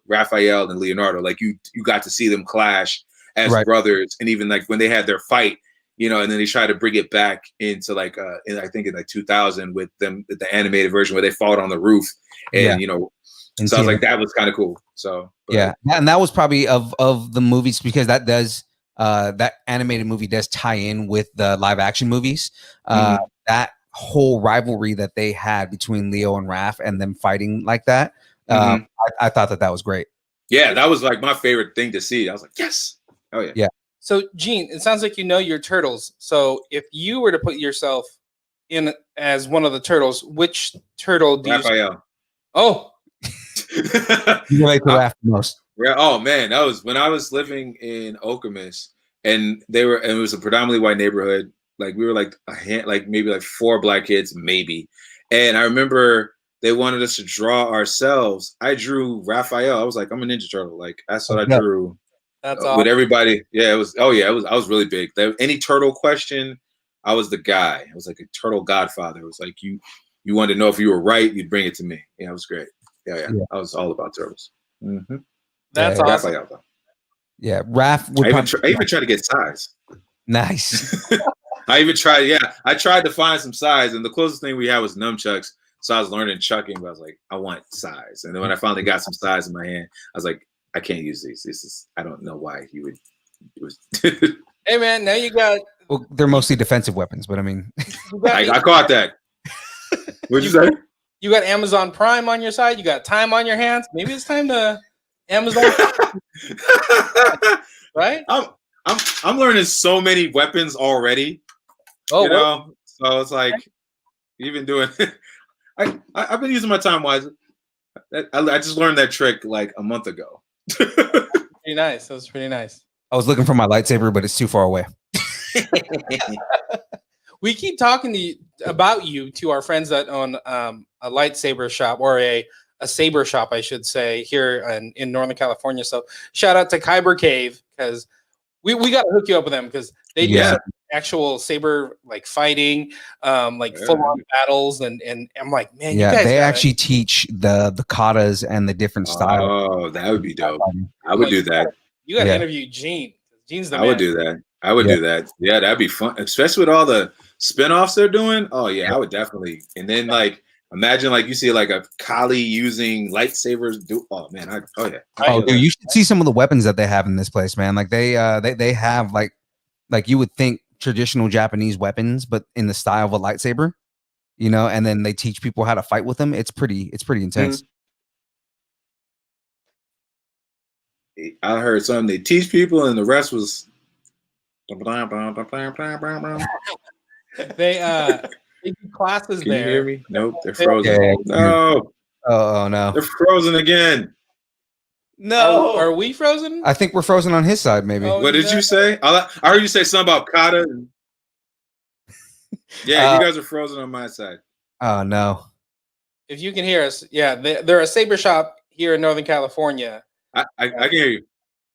Raphael and Leonardo. Like you got to see them clash as brothers, and even like when they had their fight, you know, and then they tried to bring it back into like I think in like 2000 with them, the animated version where they fought on the roof, and you know. And so I was like, that was kind of cool. So yeah, and that was probably of the movies because that does that animated movie does tie in with the live action movies. That whole rivalry that they had between Leo and Raph and them fighting like that, I thought that was great. Yeah, that was like my favorite thing to see. I was like, yes, oh yeah, yeah. So Gene, it sounds like you know your turtles. So if you were to put yourself in as one of the turtles, which turtle do Raphael. Oh. You like to laugh the most. Oh man, that was when I was living in Okemos, and it was a predominantly white neighborhood. Like we were like maybe like 4 black kids, maybe. And I remember they wanted us to draw ourselves. I drew Raphael. I was like, I'm a Ninja Turtle. Like that's what I drew. That's awesome. With everybody. Yeah, it was. Oh yeah, I was really big. Any turtle question, I was the guy. I was like a turtle godfather. It was like you wanted to know if you were right, you'd bring it to me. Yeah, it was great. Yeah. I was all about turtles. That's awesome. Raphael. Yeah, Raph would I even tried to get size. Nice. I even tried. Yeah, I tried to find some size, and the closest thing we had was nunchucks. So I was learning chucking, but I was like, I want size. And then when I finally got some size in my hand, I was like, I can't use these. I don't know why you would. It was. Hey man, now you got. Well, they're mostly defensive weapons, but I mean, I caught that. What'd you say? You got Amazon Prime on your side. You got time on your hands. Maybe it's time to Amazon. Right? I'm learning so many weapons already. Oh, you know, so it's like even doing. I've been using my time wisely. I just learned that trick like a month ago. Pretty nice. That was pretty nice. I was looking for my lightsaber, but it's too far away. We keep talking about you to our friends that own a lightsaber shop or a saber shop, I should say, here in Northern California. So shout out to Kyber Cave because we got to hook you up with them because they do actual saber like fighting, like full on battles, and I'm like, man, you guys they actually teach the katas and the different styles. Oh, that would be dope. I would do that. You got to interview Gene. Gene's the man. I would do that. I would do that. Yeah, that'd be fun, especially with all the spinoffs they're doing. Oh yeah, I would definitely. And then like imagine like you see like a Kali using lightsabers. Oh man, dude, you should see some of the weapons that they have in this place, man. Like they have like you would think traditional Japanese weapons, but in the style of a lightsaber, you know. And then they teach people how to fight with them. It's pretty intense. I heard something they teach people, and the rest was. They do classes Can there. you hear me? Nope, they're frozen. Yeah. No. Oh no, They're frozen again. No, are we frozen? I think we're frozen on his side. Maybe. What did you say? I heard you say something about kata. Yeah, you guys are frozen on my side. Oh no. If you can hear us, yeah, they're a saber shop here in Northern California. I can hear you.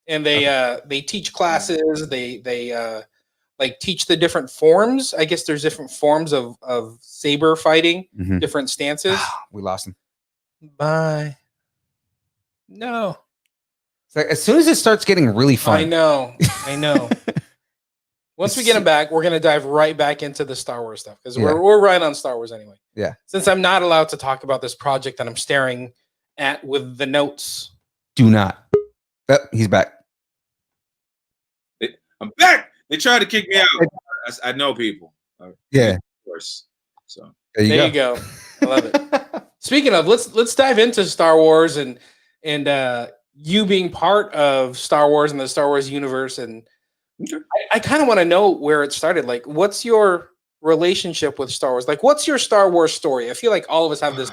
And they teach classes. They like teach the different forms. I guess there's different forms of saber fighting, Mhm. different stances. We lost him. Bye. No, It's like, as soon as it starts getting really fun, I know. Once we get him back, we're gonna dive right back into the Star Wars stuff because we're right on Star Wars anyway. Yeah. Since I'm not allowed to talk about this project that I'm staring at with the notes. Do not. Oh, he's back. I'm back. They tried to kick me out. I know people. Yeah. Of course. So There You go. I love it. Speaking of, let's dive into Star Wars and you being part of Star Wars and the Star Wars universe. And I kind of want to know where it started. Like, what's your relationship with Star Wars? Like, what's your Star Wars story? I feel like all of us have this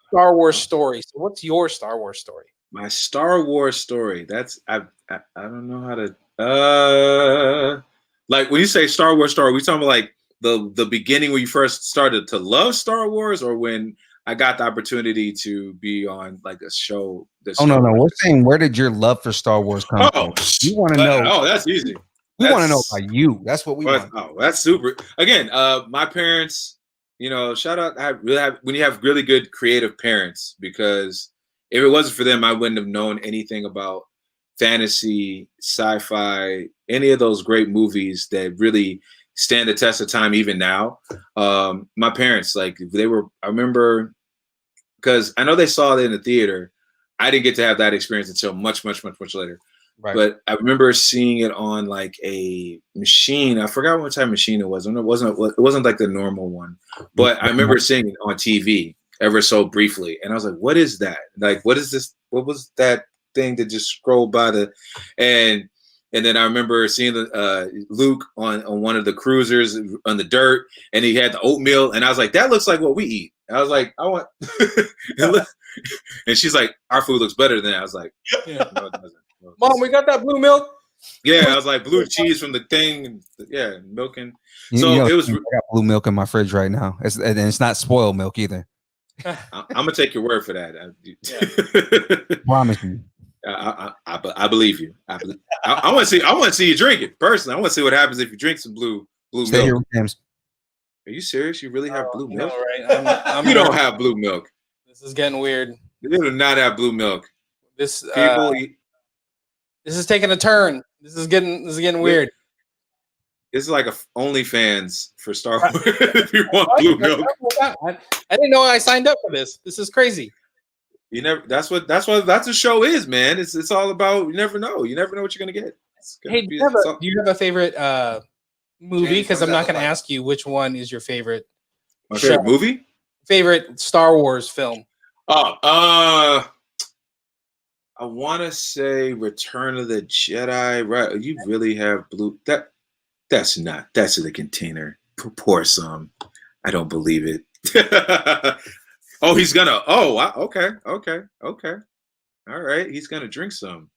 Star Wars story. So what's your Star Wars story? My Star Wars story. That's I don't know how to like when you say Star Wars story, we talking about like the beginning when you first started to love Star Wars, or when I got the opportunity to be on like a show. Oh no, we're saying, where did your love for Star Wars come from? We want to know. Oh, that's easy. We want to know about you. That's what we want. Oh, that's super. Again, my parents, you know, shout out. When you have really good creative parents, because if it wasn't for them, I wouldn't have known anything about fantasy, sci-fi, any of those great movies that really stand the test of time even now. My parents, like, I remember, because I know they saw it in the theater. I didn't get to have that experience until much later. Right. But I remember seeing it on like a machine. I forgot what type of machine it was. It wasn't like the normal one, but I remember seeing it on TV ever so briefly. And I was like, what is that? Like, what is this? What was that thing that just scrolled by and then I remember seeing Luke on one of the cruisers on the dirt, and he had the oatmeal, and I was like, that looks like what we eat. I was like, I want, and she's like, our food looks better than that. I was like, yeah. No, it doesn't. No, Mom, we got that blue milk. Yeah, I was like, blue cheese from the thing, yeah, milking. So it was. I got blue milk in my fridge right now. It's not spoiled milk either. I'm gonna take your word for that. Promise me. I believe you. I want to see you drink it personally. I want to see what happens if you drink some blue Stay milk. Here with James. Are you serious? You really have blue milk? Right. You don't have blue milk. This is getting weird. You do not have blue milk. This people. This is taking a turn. This is getting weird. It's like a OnlyFans for Star Wars. If you want blue milk, I didn't know I signed up for this. This is crazy. You never. That's what the show is, man. It's all about. You never know. You never know what you're gonna get. Hey, do you have a favorite movie? Because I'm not going to ask you which one is your favorite. My favorite movie? Favorite Star Wars film? Oh, I want to say Return of the Jedi. Right? You really have blue. That's in the container. Pour some. I don't believe it. Oh, he's gonna. Oh, okay. All right, he's gonna drink some.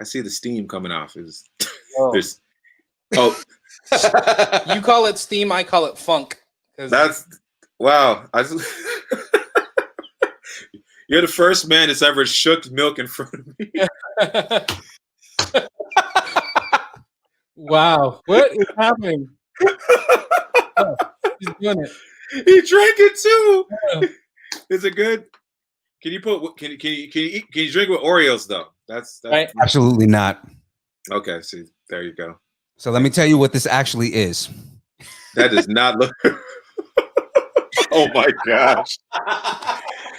I see the steam coming off. There's. Oh, you call it steam. I call it funk. That's wow. You're the first man that's ever shook milk in front of me. Wow, what is happening? Oh, he's doing it. He drank it too. Yeah. Is it good? Can you drink with Oreos though? That's right. Absolutely not. Okay, see, there you go. So let me tell you what this actually is. That does not look. Oh my gosh.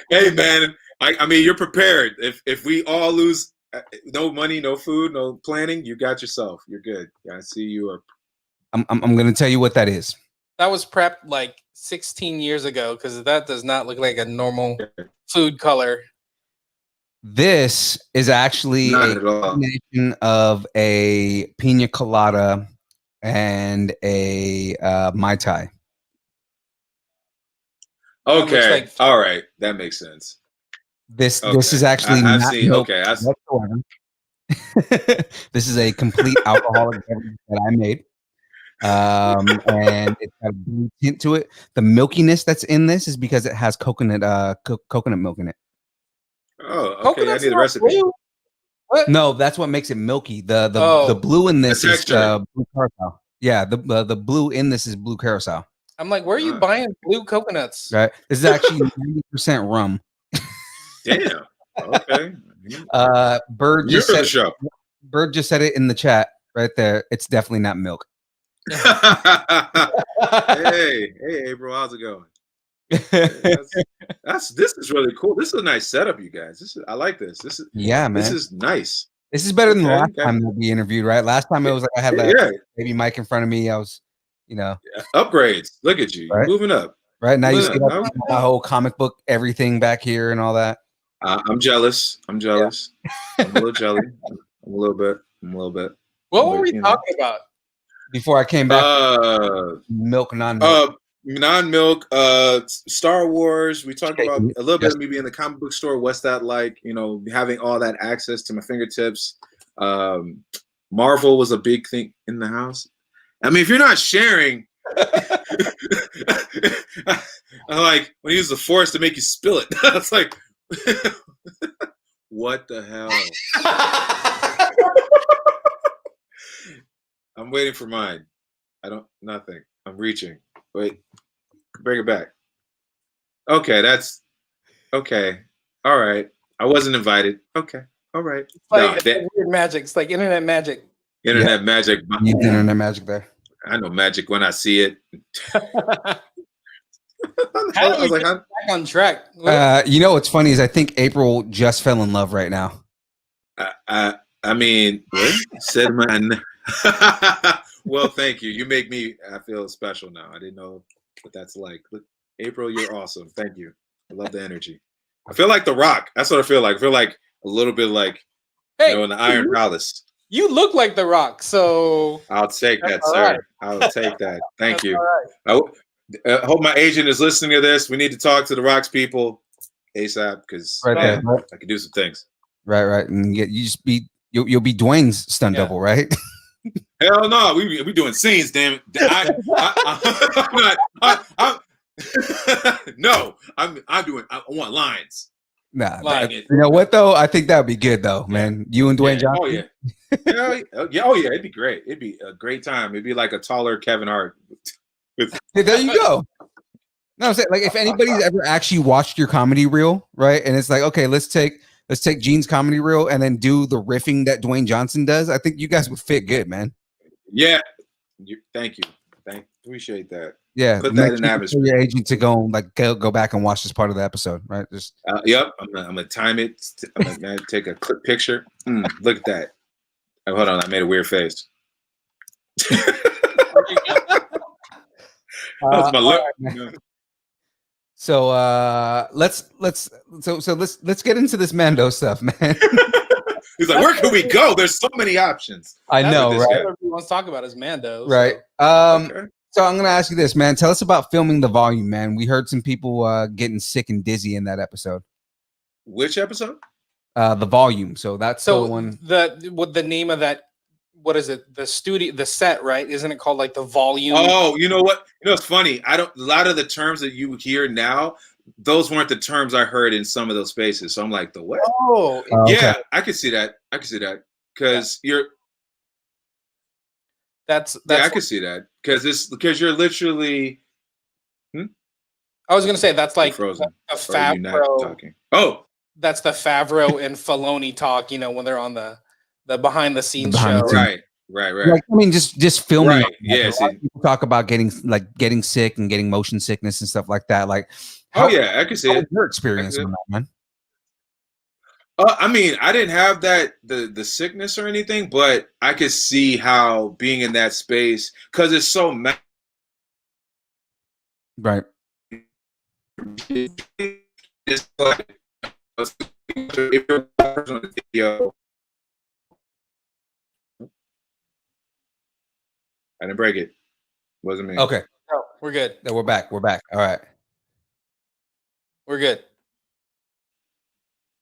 Hey man, I mean you're prepared. If we all lose no money, no food, no planning, you got yourself. You're good. I see you are. I'm gonna tell you what that is. That was prepped like 16 years ago because that does not look like a normal food color. This is actually a combination of a pina colada and a Mai Tai. Okay, like all right, that makes sense. This is actually not milk whatsoever. This is a complete alcoholic beverage that I made. And it's got a blue tint to it. The milkiness that's in this is because it has coconut milk in it. Oh, okay. I need a recipe. What? No, that's what makes it milky. The Oh. blue in this The is texture. blue carousel. Yeah, the blue in this is blue carousel. I'm like, where are you Ah. buying blue coconuts? Right. This is actually 90% rum. Damn. Okay. Bird You're just the said show. Bird just said it in the chat right there. It's definitely not milk. Hey, April, how's it going? This is really cool. This is a nice setup, you guys. I like this. This is Yeah, man. This is nice. This is better than the last Okay. time that we interviewed, right? Last time it was like I had Yeah. baby mic in front of me. I was, Upgrades. Look at you. You're Right. moving up. right now you Look, see my whole comic book everything back here and all that. I'm jealous. I'm jealous. I'm a little jelly. I'm a little bit. What were But, we you know. talking about? Before I came back, milk, non-milk. Non-milk, Star Wars. We talked about a little bit of me being in the comic book store. What's that like? Having all that access to my fingertips. Marvel was a big thing in the house. I mean, if you're not sharing, I'm like when you use the Force to make you spill it. It's like, what the hell? I'm waiting for mine. Nothing. I'm reaching. Wait, bring it back. Okay, that's okay. All right. I wasn't invited. Okay. All right. It's like weird magic. It's like internet magic. Internet magic. You need internet magic there. I know magic when I see it. How do we get back on track? What's funny is I think April just fell in love right now. I mean, what? Said man. Well, thank you. You make me. I feel special now. I didn't know what that's like. Look, April, you're awesome. Thank you. I love the energy. I feel like The Rock. That's what I feel like. I feel like a little bit like, in the Iron Palace. You look like The Rock, so I'll take that, sir. Right. I'll take that. Thank you. Right. I hope my agent is listening to this. We need to talk to the Rock's people ASAP because I can do some things. Right. And you'll be Dwayne's stunt double, right? Hell no, we doing scenes, damn it. I want lines. Nah, you know what though? I think that would be good though, man. You and Dwayne Johnson. Oh yeah. Oh yeah, it'd be great. It'd be a great time. It'd be like a taller Kevin Hart. There you go. No, I'm saying like if anybody's ever actually watched your comedy reel, right? And it's like, okay, let's take Gene's comedy reel and then do the riffing that Dwayne Johnson does. I think you guys would fit good, man. Yeah. Thank you. Appreciate that. Yeah. Put that in atmosphere. Your agent to go back and watch this part of the episode, right? Just yep. I'm gonna time it. I'm gonna take a quick picture. Look at that. Oh, hold on, I made a weird face. That's my lip. Right, so let's get into this Mando stuff, man. He's like, where can we go? There's so many options. I know, right? What everyone wants to talk about is Mando. Right. Okay. So I'm going to ask you this, man. Tell us about filming the volume, man. We heard some people getting sick and dizzy in that episode. Which episode? The volume. So that's the one. The name of that. What is it? The studio, the set, right? Isn't it called like the volume? Oh, you know what? It's funny. A lot of the terms that you hear now, those weren't the terms I heard in some of those spaces. So I'm like, the what? Oh, yeah, okay. I could see that. Because That's I can see that because you're literally. I was gonna say that's like frozen. A Favreau talking. Oh, that's the Favreau and Filoni talk. When they're on the behind the scenes show. Right. Like, I mean, just filming. Right. Yeah. People talk about getting sick and getting motion sickness and stuff like that. Like, I can see it. Your experience on that, man. I mean, I didn't have the sickness or anything, but I could see how being in that space because it's so right. It's like if you're on the video, I didn't break it. Wasn't me. Okay. No, we're good. No, we're back. All right. We're good.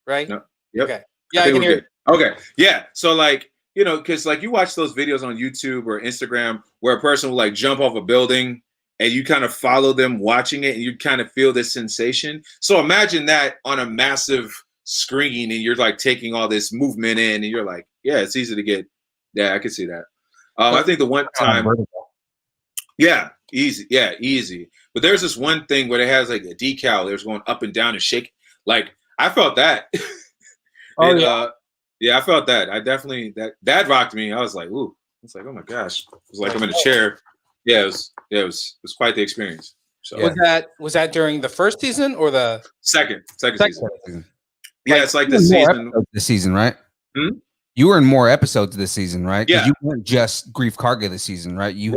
Right? No. Yep. Okay. Yeah, I can hear. Okay. Yeah. So because you watch those videos on YouTube or Instagram where a person will jump off a building and you kind of follow them watching it and you kind of feel this sensation. So imagine that on a massive screen and you're like taking all this movement in, and you're like, yeah, it's easy to get. Yeah, I can see that. I think the one time, yeah, easy. But there's this one thing where it has like a decal. There's going up and down and shake. Like I felt that. Yeah, I felt that. I definitely that rocked me. I was like, ooh. It's like, oh my gosh. It was like I'm in a chair. Yeah, it was quite the experience. So was that during the first season or the second season? Yeah, it's like this season, right? Hmm? You were in more episodes this season, right? Yeah. You weren't just Grief Karga this season, right? You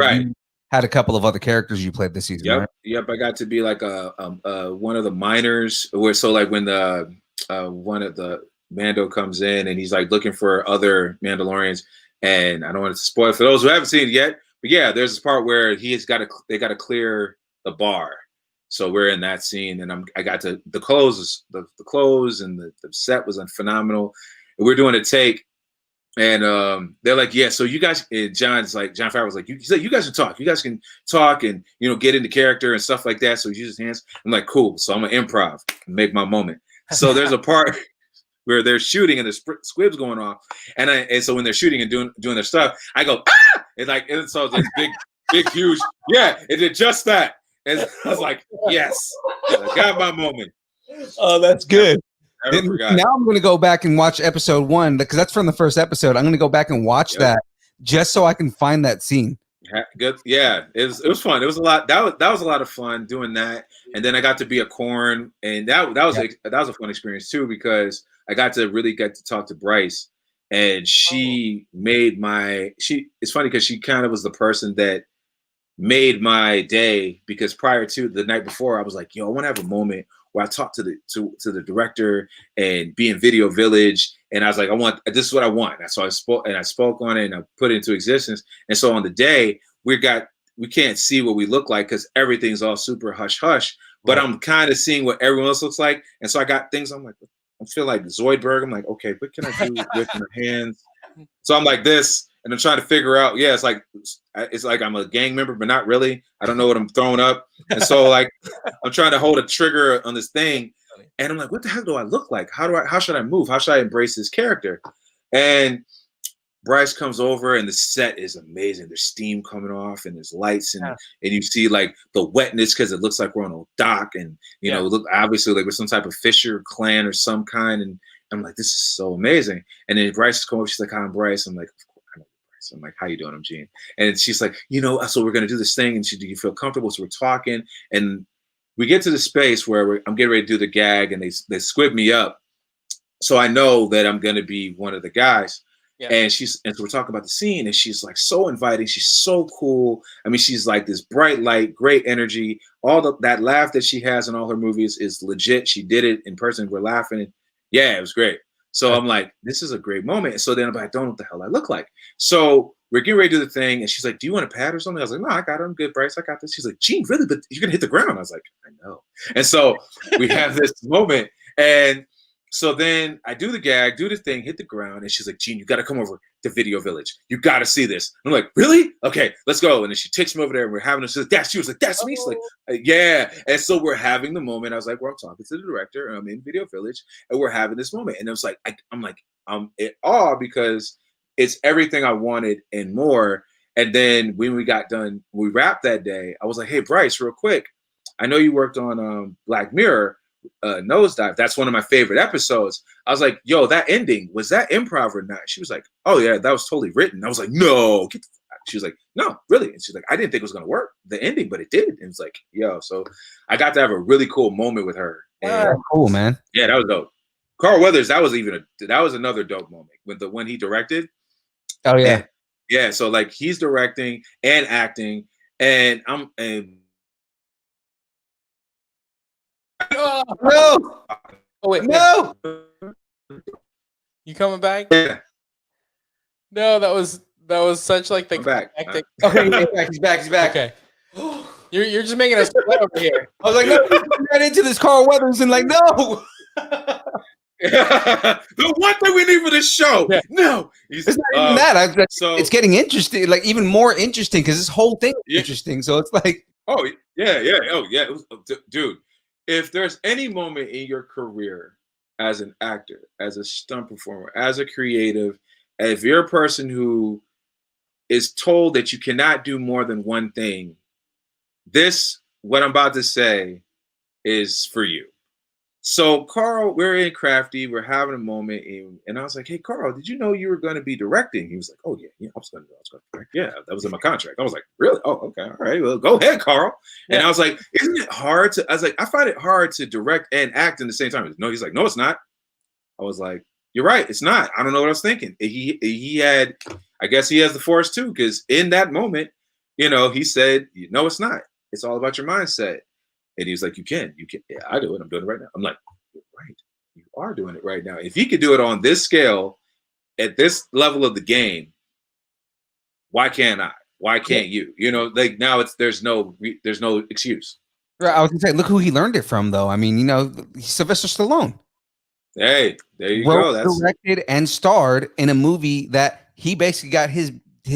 had a couple of other characters you played this season, right? Yep. I got to be like one of the miners. So like when the one of the Mando comes in and he's like looking for other Mandalorians, and I don't want to spoil for those who haven't seen it yet, but yeah, there's this part where they got to clear the bar. So we're in that scene, and I got to the clothes and the set was phenomenal. And we're doing a take, and they're like, yeah, so you guys, Jon Favreau was like, you guys can talk. You guys can talk and get into character and stuff like that. So he uses his hands. I'm like, cool. So I'm gonna improv and make my moment. So there's a part where they're shooting and there's squibs going off, and so when they're shooting and doing their stuff, I go and so it's like big huge, yeah, it did just that. And I was like, yes, I got my moment. Oh, that's good. I forgot. Now I'm going to go back and watch episode 1 because that's from the first episode. I'm going to go back and watch that just so I can find that scene. Good. Yeah, it was fun. It was a lot. That was a lot of fun doing that. And then I got to be a corn, and that was a fun experience too, because I got to talk to Bryce, and she made it's funny because she kind of was the person that made my day, because prior to the night before, I was like, yo, I want to have a moment where I talk to the director and be in Video Village. And I was like, this is what I want. And so I spoke on it and I put it into existence. And so on the day we can't see what we look like because everything's all super hush hush, but I'm kind of seeing what everyone else looks like. And so I got things, I'm like, I feel like Zoidberg. I'm like, okay, what can I do with my hands? So I'm like this, and I'm trying to figure out, it's like I'm a gang member, but not really. I don't know what I'm throwing up. And so like I'm trying to hold a trigger on this thing. And I'm like, what the hell do I look like? How should I move? How should I embrace this character? And Bryce comes over, and the set is amazing. There's steam coming off, and there's lights, and you see like the wetness because it looks like we're on a dock, and look obviously like we're some type of fisher clan or some kind. And I'm like, this is so amazing. And then Bryce comes over, she's like, hi, I'm Bryce. I'm like, of course, I know Bryce. I'm like, how you doing? I'm Gene. And she's like, so we're gonna do this thing, and do you feel comfortable? So we're talking, and we get to the space where I'm getting ready to do the gag, and they squib me up, so I know that I'm gonna be one of the guys. Yeah. And so we're talking about the scene, and she's like so inviting. She's so cool. I mean, she's like this bright light, great energy. That laugh that she has in all her movies is legit. She did it in person. We're laughing. Yeah, it was great. So I'm like, this is a great moment. So then I'm like, I don't know what the hell I look like. So we're getting ready to do the thing, and she's like, do you want a pad or something? I was like, no, I got it. I'm good, Bryce. I got this. She's like, Gene, really? But you're gonna hit the ground. I was like, I know. And so we have this moment, and so then I do the gag, do the thing, hit the ground, and she's like, Gene, you got to come over to Video Village. You got to see this. And I'm like, really? Okay, let's go. And then she takes me over there, and we're having this. She's like, that's you. I was like, that's me. She's like, yeah. And so we're having the moment. I was like, well, I'm talking to the director. I'm in Video Village, and we're having this moment. And it was like, I'm in awe because it's everything I wanted and more. And then when we got done, we wrapped that day. I was like, hey, Bryce, real quick. I know you worked on Black Mirror. Nosedive, that's one of my favorite episodes. I was like, yo, that ending, was that improv or not? She was like, oh yeah, that was totally written. I was like, no, get the fuck. She was like, no, really? And she's like, I didn't think it was gonna work, the ending, but it did. And it's like, yo, so I got to have a really cool moment with her. And cool, man. Yeah, that was dope. Carl Weathers, that was another dope moment with when he directed. Oh yeah. Yeah, so like he's directing and acting, and No! Oh wait, no! You coming back? Yeah. No, that was such like the back. Okay, he's back. Okay. You're just making us sweat over here. I was like, no, right into this Carl Weathers and like, no. The one thing we need for this show. Yeah. No, it's not even that. So it's getting interesting, like even more interesting because this whole thing is interesting. So it's like, oh yeah. Dude, if there's any moment in your career as an actor, as a stunt performer, as a creative, if you're a person who is told that you cannot do more than one thing, this, what I'm about to say, is for you. So Carl, we're in Crafty, we're having a moment, and I was like, "Hey, Carl, did you know you were going to be directing?" He was like, "Oh yeah, I was going to direct. Yeah, that was in my contract." I was like, "Really? Oh, okay, all right, well, go ahead, Carl." And I was like, "Isn't it hard to?" I was like, "I find it hard to direct and act in the same time." No, he's like, "No, it's not." I was like, "You're right, it's not." I don't know what I was thinking. He had, I guess he has the force too, because in that moment, he said, "No, it's not. It's all about your mindset." And he was like, you can. Yeah, I do it. I'm doing it right now. I'm like, you're right. You are doing it right now. If he could do it on this scale, at this level of the game, why can't I? Why can't you? Like now there's no excuse. Right, I was gonna say, look who he learned it from, though. I mean, Sylvester Stallone. Hey, there you wrote, go. That's directed, and starred in a movie that he basically got his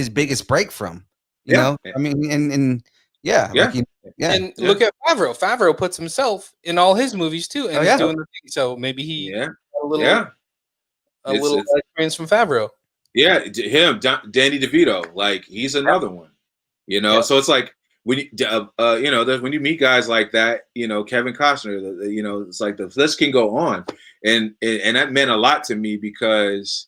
biggest break from. You know, I mean, and yeah, yeah. And look at Favreau. Favreau puts himself in all his movies too, and he's doing the thing. So maybe he a little experience from Favreau. Yeah, him, Danny DeVito, like he's another one. So it's like when when you meet guys like that, Kevin Costner, it's like the list can go on, and that meant a lot to me because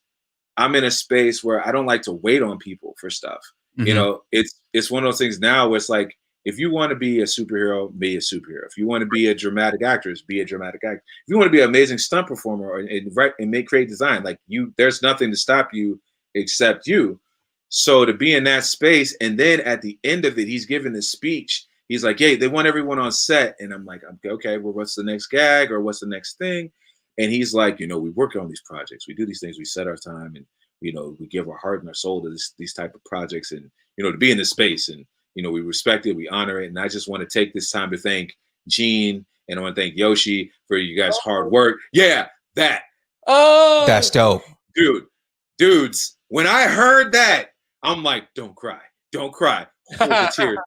I'm in a space where I don't like to wait on people for stuff. Mm-hmm. It's one of those things now where it's like, if you want to be a superhero, be a superhero. If you want to be a dramatic actress, be a dramatic actor. If you want to be an amazing stunt performer and create design, like there's nothing to stop you except you. So to be in that space, and then at the end of it, he's giving this speech. He's like, "Hey, they want everyone on set," and I'm like, "Okay, well, what's the next gag or what's the next thing?" And he's like, "We work on these projects, we do these things, we set our time, and we give our heart and our soul to these type of projects, and to be in this space, and we respect it, we honor it, and I just want to take this time to thank Gene, and I want to thank Yoshi for you guys' hard work." Yeah, that. Oh, that's dope, dudes. When I heard that, I'm like, don't cry. Hold the tears.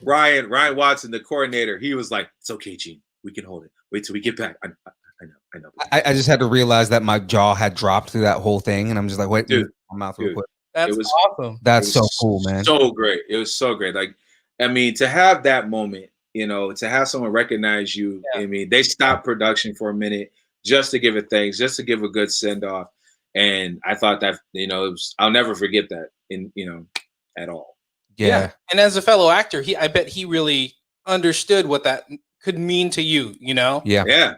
Ryan Watson, the coordinator, he was like, "It's okay, Gene. We can hold it. Wait till we get back." I know. I just had to realize that my jaw had dropped through that whole thing, and I'm just like, "Wait, dude, my mouth real quick." That's awesome. That's so cool, man. So great. It was so great. Like, I mean, to have that moment, to have someone recognize you. I mean, they stopped production for a minute just to give it thanks, just to give a good send off. And I thought that, I'll never forget that at all. Yeah. And as a fellow actor, I bet he really understood what that could mean to you, Yeah.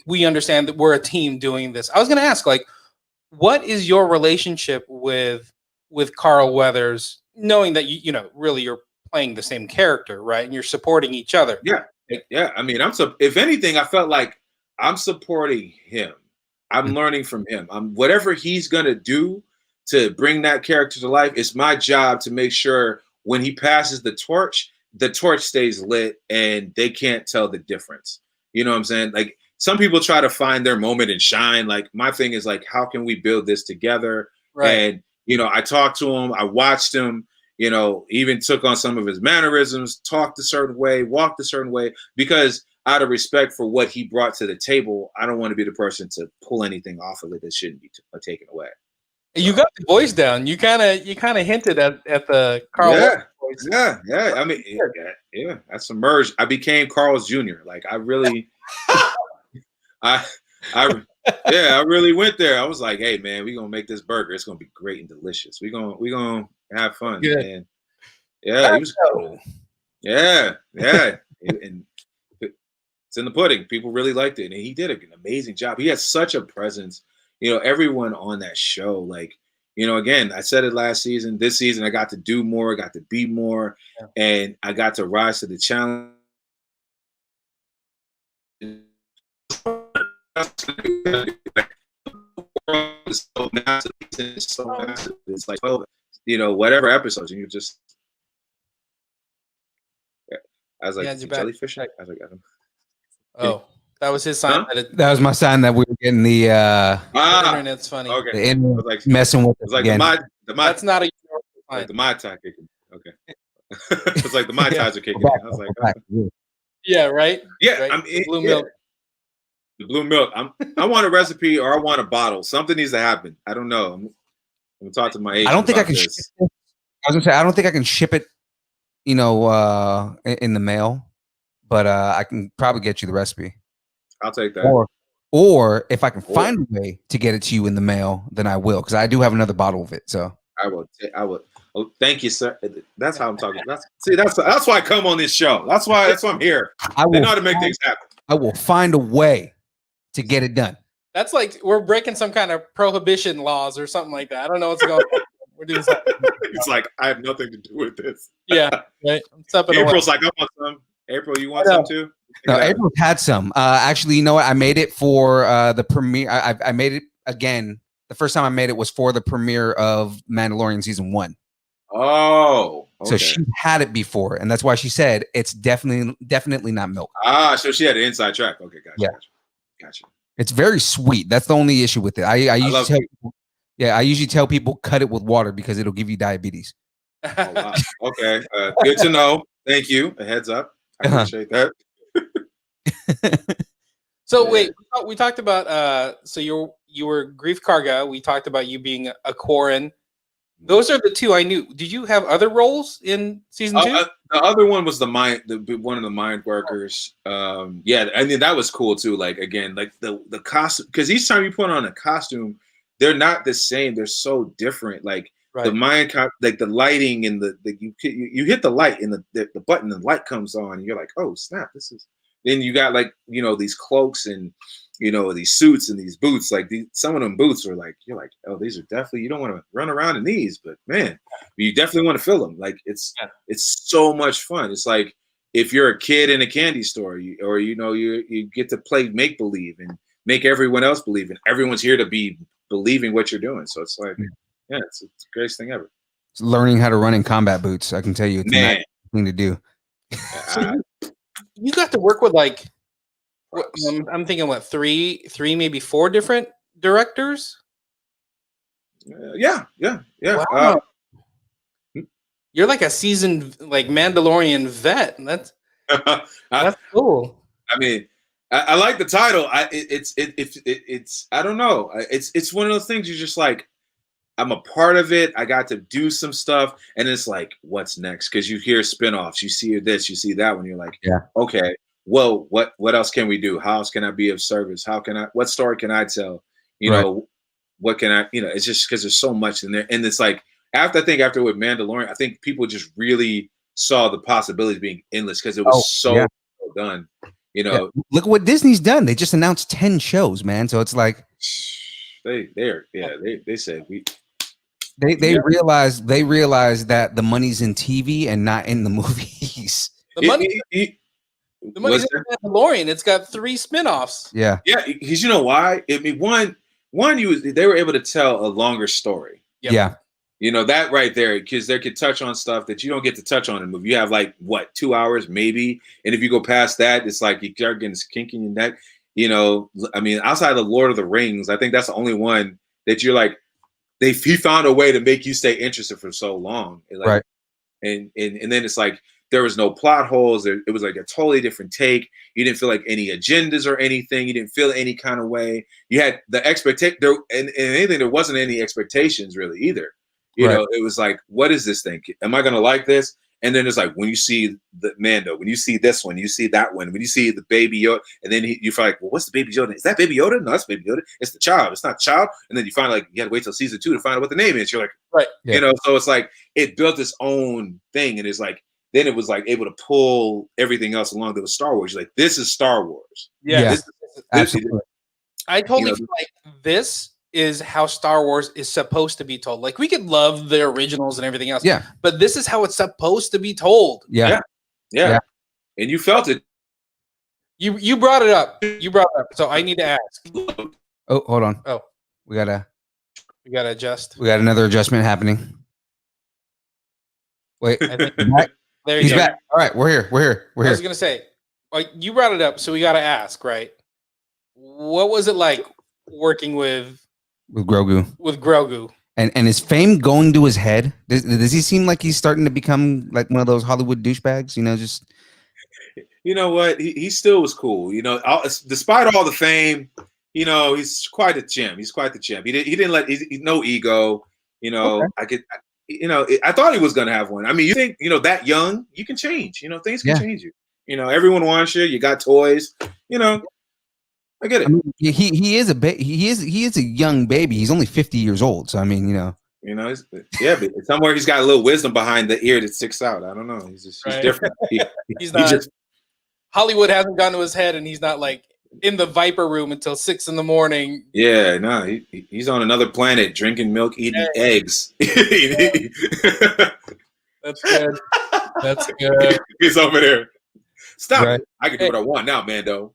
We understand that we're a team doing this. I was going to ask, like, what is your relationship with Carl Weathers, knowing that really you're playing the same character, right? And you're supporting each other. Yeah. I mean, if anything, I felt like I'm supporting him. I'm learning from him. Whatever he's gonna do to bring that character to life, it's my job to make sure when he passes the torch stays lit and they can't tell the difference. You know what I'm saying? Like, some people try to find their moment and shine. Like, my thing is like, how can we build this together? Right. And I talked to him, I watched him, even took on some of his mannerisms, talked a certain way, walked a certain way, because out of respect for what he brought to the table, I don't want to be the person to pull anything off of it that shouldn't be taken away. You got the voice down. You kind of hinted at the Carl. Voice. Yeah. I mean, yeah. I submerged. I became Carl's Jr. Like, I really, I really went there. I was like, "Hey, man, we're gonna make this burger. It's gonna be great and delicious. We're gonna have fun." Good. And yeah, it was cool. Yeah. And it's in the pudding. People really liked it, and he did an amazing job. He had such a presence. Everyone on that show, like, again, I said it last season. This season, I got to do more, got to be more, and I got to rise to the challenge. It's so massive. It's like, whatever episodes, and you just. I was like, jellyfish. I was like, oh, that was his sign. Huh? That was my sign that we were getting the internet's funny. Okay. The internet like, messing with it. Was like again. That's not a like the Mai Tai kicking. Okay. It's like the Mai Tais are kicking. I was like, yeah, right. Yeah, right? I mean, blue milk. The blue milk. I want a recipe or I want a bottle. Something needs to happen. I don't know. I'm gonna talk to my agent. I don't think I can. this. Ship it. I was gonna say I don't think I can ship it. In the mail, but I can probably get you the recipe. I'll take that. Or if I can find a way to get it to you in the mail, then I will, because I do have another bottle of it. So I will. Oh, thank you, sir. That's how I'm talking. That's why I come on this show. That's why I'm here. They know how to make things happen. I will find a way to get it done. That's like we're breaking some kind of prohibition laws or something like that. I don't know what's going on. We're doing something. It's like I have nothing to do with this. Yeah, right. April's like, I want some. April, you want some too? No, April had some. Actually, you know what? I made it for the premiere. I made it again. The first time I made it was for the premiere of Mandalorian season 1. Oh, okay. So she had it before, and that's why she said it's definitely not milk. So she had an inside track. Okay, gotcha. Yeah. Gotcha. It's very sweet. That's the only issue with it. I usually tell people cut it with water because it'll give you diabetes. Oh, wow. Okay, good to know. Thank you. A heads up. I appreciate that. So wait, we talked about so you were Grief Karga. We talked about you being a Quarren. Those are the two I knew. Did you have other roles in season 2? The other one was one of the mind workers. Yeah, I mean that was cool too. Like again, like the costume, because each time you put on a costume, they're not the same. They're so different. Like the mind, like the lighting and you hit the light and the button and the light comes on, and you're like, oh snap, this is. Then you got like these cloaks and these suits and these boots. Like some of them boots are like you're like, oh, these are definitely, you don't want to run around in these, but man, you definitely want to fill them. Like it's so much fun. It's like if you're a kid in a candy store, you get to play make believe and make everyone else believe, and everyone's here to be believing what you're doing. So it's like, it's the greatest thing ever. It's learning how to run in combat boots. I can tell you, it's a nice thing to do. You got to work with like, I'm thinking what, three, maybe 4 different directors. Yeah. Wow. You're like a seasoned like Mandalorian vet. That's cool. I mean, I like the title. It's I don't know. It's one of those things you're just like, I'm a part of it. I got to do some stuff, and it's like, what's next? Because you hear spinoffs, you see this, you see that one. You're like, okay, well, what else can we do? How else can I be of service? What story can I tell? What can I? It's just because there's so much in there, and it's like after with Mandalorian, I think people just really saw the possibilities being endless because it was so well done. Look what Disney's done. They just announced 10 shows, man. So it's like they said we. They realized that the money's in TV and not in the movies. The money's in Mandalorian. It's got 3 spinoffs. Yeah, because you know why? I mean, one they were able to tell a longer story. Yep. Yeah, that right there, because they could touch on stuff that you don't get to touch on in a movie. You have like 2 hours maybe, and if you go past that, it's like you start getting kinky in that. I mean, outside of Lord of the Rings, I think that's the only one that you're like. He found a way to make you stay interested for so long, right? And then it's like there was no plot holes. It was like a totally different take. You didn't feel like any agendas or anything. You didn't feel any kind of way. You had the expectation and anything. There wasn't any expectations really either. It was like, what is this thing? Am I going to like this? And then it's like when you see the Mando, when you see this one, you see that one, when you see the baby Yoda, and then you feel like, well, what's the baby Yoda? Is that baby Yoda? No, that's baby Yoda. It's the child. It's not the child. And then you find like you got to wait till season 2 to find out what the name is. You're like, right, So it's like it built its own thing, and it's like then it was like able to pull everything else along that was Star Wars. You're like, this is Star Wars. Yeah, absolutely. I totally feel like this is how Star Wars is supposed to be told. Like we could love the originals and everything else. Yeah. But this is how it's supposed to be told. Yeah. And you felt it. You brought it up. So I need to ask. Oh, hold on. Oh. We gotta adjust. We got another adjustment happening. Wait. I think there He's you go. back. All right, we're here. I was gonna say, like you brought it up, so we gotta ask, right? What was it like working with Grogu? And is fame going to his head? Does he seem like he's starting to become like one of those Hollywood douchebags? Just you know what? He still was cool. You know, despite all the fame, you know, he's quite a champ. He's quite the champ. He didn't let no ego. You know, okay. I thought he was gonna have one. I mean, you think, you know, that young, you can change. You know, things can change you. You know, everyone wants you. You got toys. You know, I get it. I mean, he is a young baby. He's only 50 years old. So I mean, you know. You know, but somewhere he's got a little wisdom behind the ear that sticks out. I don't know. He's different. He's not. Hollywood hasn't gone to his head, and he's not like in the Viper room until 6 a.m. Yeah, no, he's on another planet, drinking milk, eating eggs. That's good. That's good. He's over there. Stop it. I can do what I want now, Mando.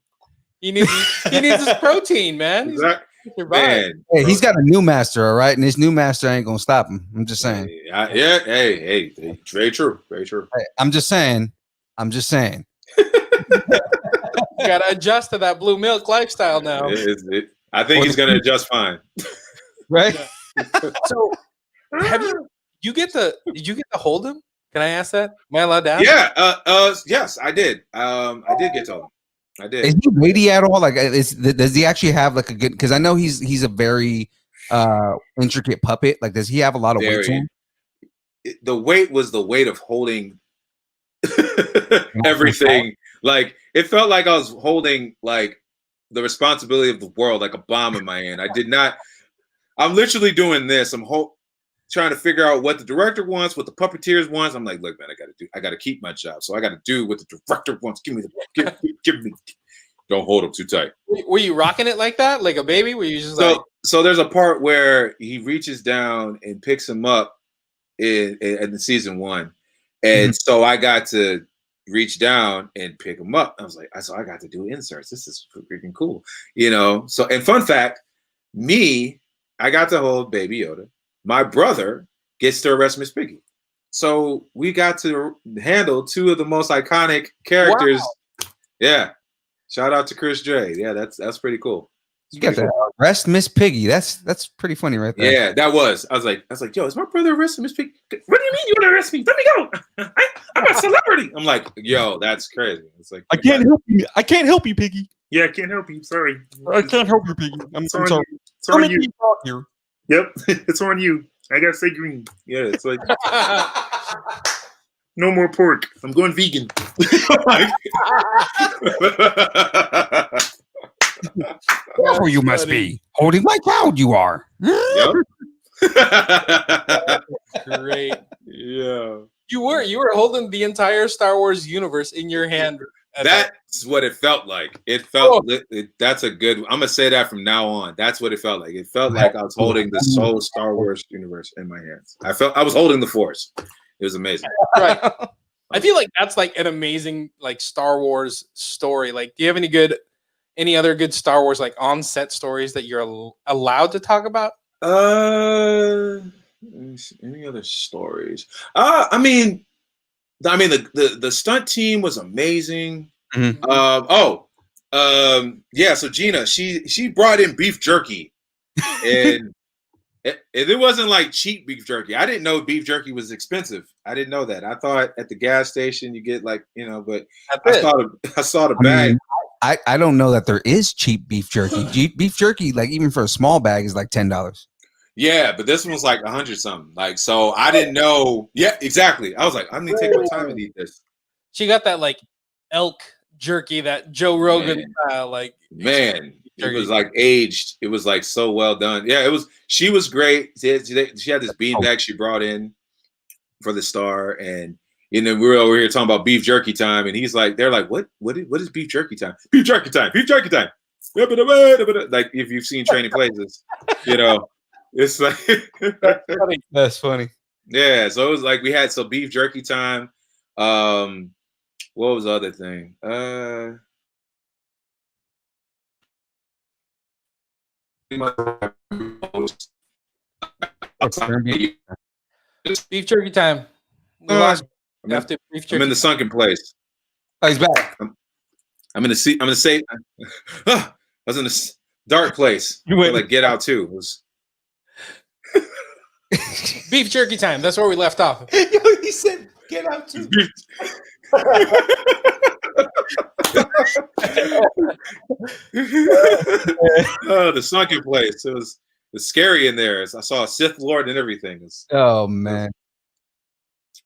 He needs his protein, man. Exactly. Man, hey, he's got a new master, all right, and this new master ain't gonna stop him. I'm just saying. Hey, very true, very true. Hey, I'm just saying. You gotta adjust to that blue milk lifestyle now. I think he's gonna adjust fine. Right? So, did you get to hold him? Can I ask that? Am I allowed to ask? Yeah. Yes, I did. I did get to hold him. I did. Is he weighty at all? Like, does he actually have like a good? Because I know he's a very intricate puppet. Like, does he have a lot of weight to him? The weight was the weight of holding everything. Like, it felt like I was holding like the responsibility of the world, like a bomb in my hand. I'm literally doing this. I'm trying to figure out what the director wants, what the puppeteers wants. I'm like, look, man, I gotta keep my job. So I gotta do what the director wants. Give me. Don't hold him too tight. Were you rocking it like that, like a baby? Were you just so there's a part where he reaches down and picks him up in the season 1, and so I got to reach down and pick him up. I was like, I got to do inserts. This is freaking cool, you know. So, and fun fact, I got to hold Baby Yoda. My brother gets to arrest Miss Piggy. So we got to handle 2 of the most iconic characters. Wow. Yeah. Shout out to Chris Dre. Yeah, that's pretty cool. You got to arrest Miss Piggy. That's pretty funny right there. Yeah, that was. I was like, yo, is my brother arresting Miss Piggy? What do you mean you want to arrest me? Let me go. I'm a celebrity. I'm like, yo, that's crazy. It's like, I can't help you. I can't help you, Piggy. Yeah, I can't help you. Sorry. I can't help you, Piggy. I'm sorry. It's on you. Here. Yep, it's on you. I gotta stay green. Yeah, it's like no more pork. I'm going vegan. Wherever you must be, holding my child. You are. Yep. Great. Yeah. You were holding the entire Star Wars universe in your hand. That's what it felt like. It felt. That's a good. I'm gonna say that from now on. That's what it felt like. It felt like I was holding the whole Star Wars universe in my hands. I was holding the Force. It was amazing. Right. I feel like that's like an amazing like Star Wars story. Like, do you have any other good Star Wars like on-set stories that you're allowed to talk about? Any other stories? I mean, the stunt team was amazing. Yeah. So Gina, she brought in beef jerky, and it wasn't like cheap beef jerky. I didn't know beef jerky was expensive. I didn't know that. I thought at the gas station you get like, you know, but I saw the bag. I don't know that there is cheap beef jerky. Beef jerky, like even for a small bag, is like $10. Yeah, but this one was like 100 something. Like, so I didn't know. Yeah, exactly. I was like, I need to take my time and eat this. She got that like elk jerky, that Joe Rogan style, like man. It was like aged. It was like so well done. Yeah, it was. She was great. She had this beanbag she brought in for the star, and we were over here talking about beef jerky time, and he's like, they're like, what is beef jerky time? Beef jerky time. Beef jerky time. Like if you've seen Trading Places, you know. It's like that's funny. Yeah, so it was like we had some beef jerky time. What was the other thing? Beef jerky time. I'm in the sunken place. Oh, he's back. I'm in the seat. I'm gonna say I was in a dark place. Like Get Out 2. It was beef jerky time. That's where we left off. He said Get Out 2. Oh, the sunken place. It was scary in there. I saw a Sith Lord and everything. Oh man.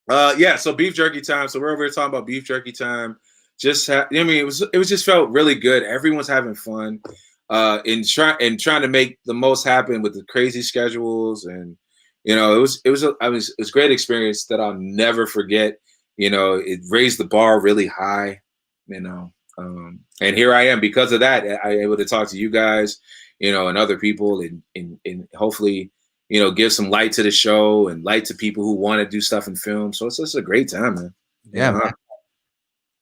Yeah. So beef jerky time. So we're over here talking about beef jerky time. I mean, it was just felt really good. Everyone's having fun, and trying to make the most happen with the crazy schedules, and it was a great experience that I'll never forget. It raised the bar really high, and here I am because of that. I'm able to talk to you guys, and other people, and hopefully, give some light to the show and light to people who want to do stuff in film. So it's just a great time, man. Yeah, man.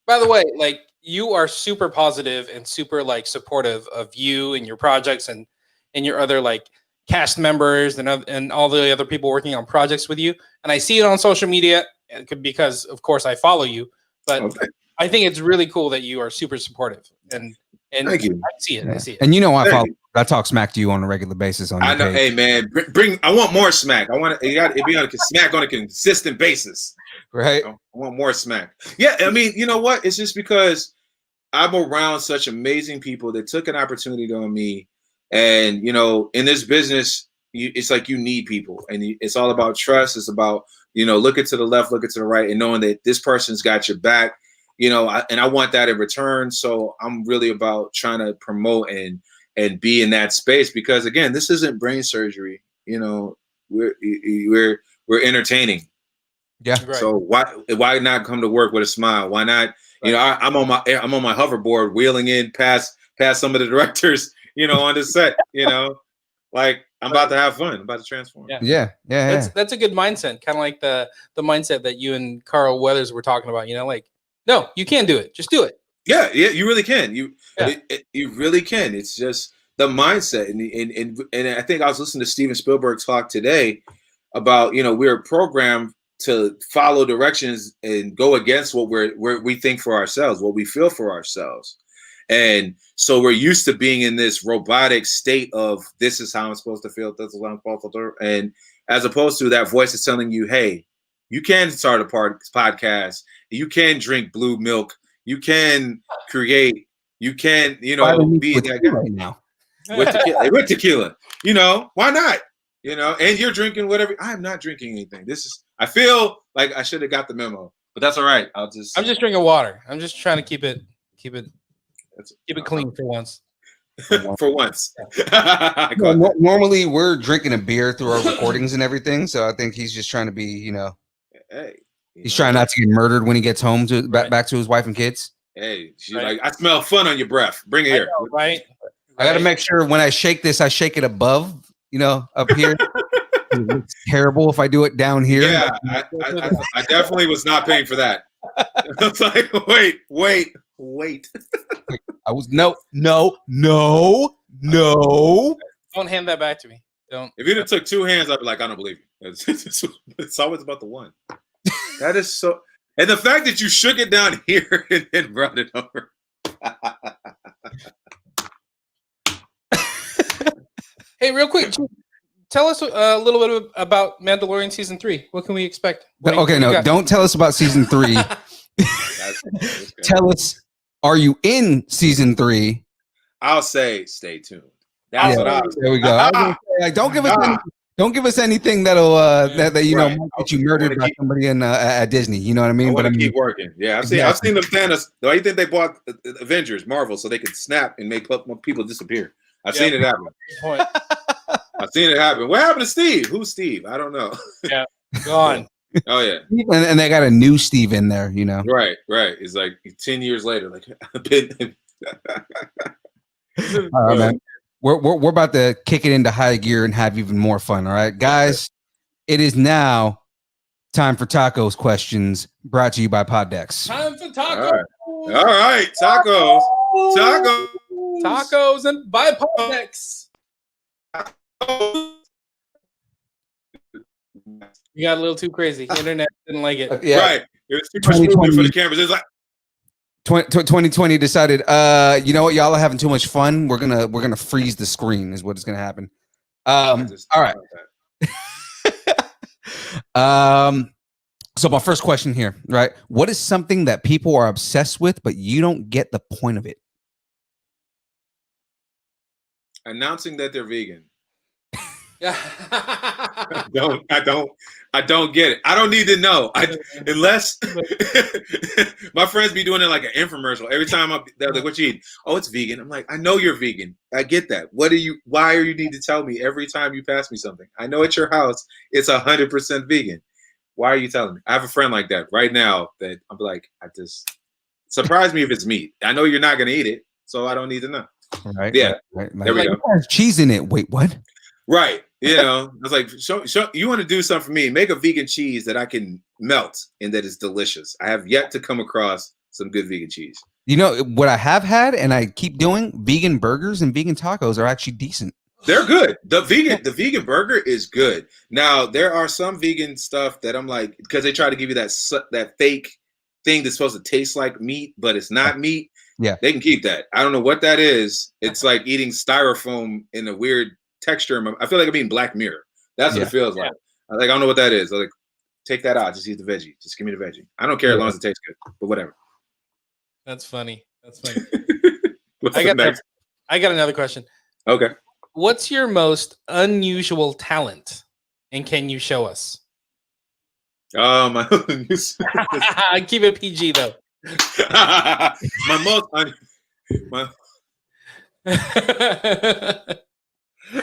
By the way, like, you are super positive and super like supportive of you and your projects and your other like cast members and all the other people working on projects with you. And I see it on social media because, of course, I follow you. But okay. I think it's really cool that you are super supportive. And thank you. I see it. Yeah. I see it. And I talk smack to you on a regular basis. On I know. Hey, man, I want more smack. I want it be on smack on a consistent basis. Right. I want more smack. Yeah. I mean, you know what? It's just because I'm around such amazing people that took an opportunity on me. And, in this business, it's like you need people. And it's all about trust. It's about, looking to the left, looking to the right, and knowing that this person's got your back, and I want that in return. So I'm really about trying to promote and be in that space because, again, this isn't brain surgery. We're entertaining. Yeah. Right. So why not come to work with a smile? Why not? Right. I'm on my hoverboard wheeling in past some of the directors, on the set, like I'm about to have fun. I'm about to transform. Yeah. That's a good mindset. Kind of like the mindset that you and Carl Weathers were talking about, like, no, you can do it. Just do it. Yeah, you really can. You really can. It's just the mindset. And I think I was listening to Steven Spielberg talk today about, we're programmed to follow directions and go against what we think for ourselves, what we feel for ourselves. And so we're used to being in this robotic state of this is how I'm supposed to feel. This is what I'm supposed to do. And as opposed to that voice is telling you, hey, you can start a podcast. You can drink blue milk. You can create. You can, be that guy right now with tequila. Why not? And you're drinking whatever. I'm not drinking anything. I feel like I should have got the memo, but that's all right. I'm just drinking water. I'm just trying to keep it clean for once. For once. Normally we're drinking a beer through our recordings and everything. So I think he's just trying to be, he's trying not to get murdered when he gets home back to his wife and kids. Hey, she's like, I smell fun on your breath. Bring it here. Right. I got to make sure when I shake this, I shake it above, up here. It looks terrible if I do it down here. Yeah, I definitely was not paying for that. It's like, wait. I was no. Don't hand that back to me. Don't. If you'd took two hands, I'd be like, I don't believe you. It's always about the one. That is so. And the fact that you shook it down here and then brought it over. Hey, real quick, tell us a little bit about Mandalorian season 3. What can we expect? Don't tell us about season 3. Tell us, are you in season 3? I'll say stay tuned. That's what I'll say. There we go. Don't give us anything that'll might get you murdered by somebody in at Disney. You know what I mean? But I keep working. Yeah, I've seen them Thanos. Why do you think they bought Avengers, Marvel, so they could snap and make people disappear? I've seen it happen. I've seen it happen. What happened to Steve? Who's Steve? I don't know. Yeah, gone. Oh yeah, and they got a new Steve in there. Right. It's like 10 years later. Like, all right, man. We're about to kick it into high gear and have even more fun. All right, guys. It is now time for tacos questions, brought to you by Poddex. Time for tacos. All right. Tacos and by Poddex. You got a little too crazy. Internet didn't like it. Yeah. Right. It was too much movement for the cameras. It's like 2020 decided, you know what, y'all are having too much fun. We're gonna freeze the screen is what is gonna happen. All right. So my first question here, right? What is something that people are obsessed with, but you don't get the point of it? Announcing that they're vegan. Yeah. I don't get it. I don't need to know. Unless my friends be doing it like an infomercial. Every time they're like, "What you eat?" "Oh, it's vegan." I'm like, "I know you're vegan. I get that. Why are you need to tell me every time you pass me something? I know at your house it's 100% vegan. Why are you telling me?" I have a friend like that right now that I'm like, surprise me if it's meat. I know you're not gonna eat it, so I don't need to know. Right. Yeah. Right. There we go. There's cheese in it. Wait, what? Right. I was like, show, you want to do something for me? Make a vegan cheese that I can melt and that is delicious. I have yet to come across some good vegan cheese. You know what I have had, and I keep doing? Vegan burgers and vegan tacos are actually decent. They're good. The vegan burger is good. Now there are some vegan stuff that I'm like, because they try to give you that fake thing that's supposed to taste like meat, but it's not meat. Yeah, they can keep that. I don't know what that is. It's like eating styrofoam in a weird texture. I feel like I'm eating Black Mirror. That's what it feels like. I don't know what that is. I'm like, take that out. Just eat the veggie. Just give me the veggie. I don't care as long as it tastes good. But whatever. That's funny. I got another question. Okay. What's your most unusual talent, and can you show us? My Keep it PG though.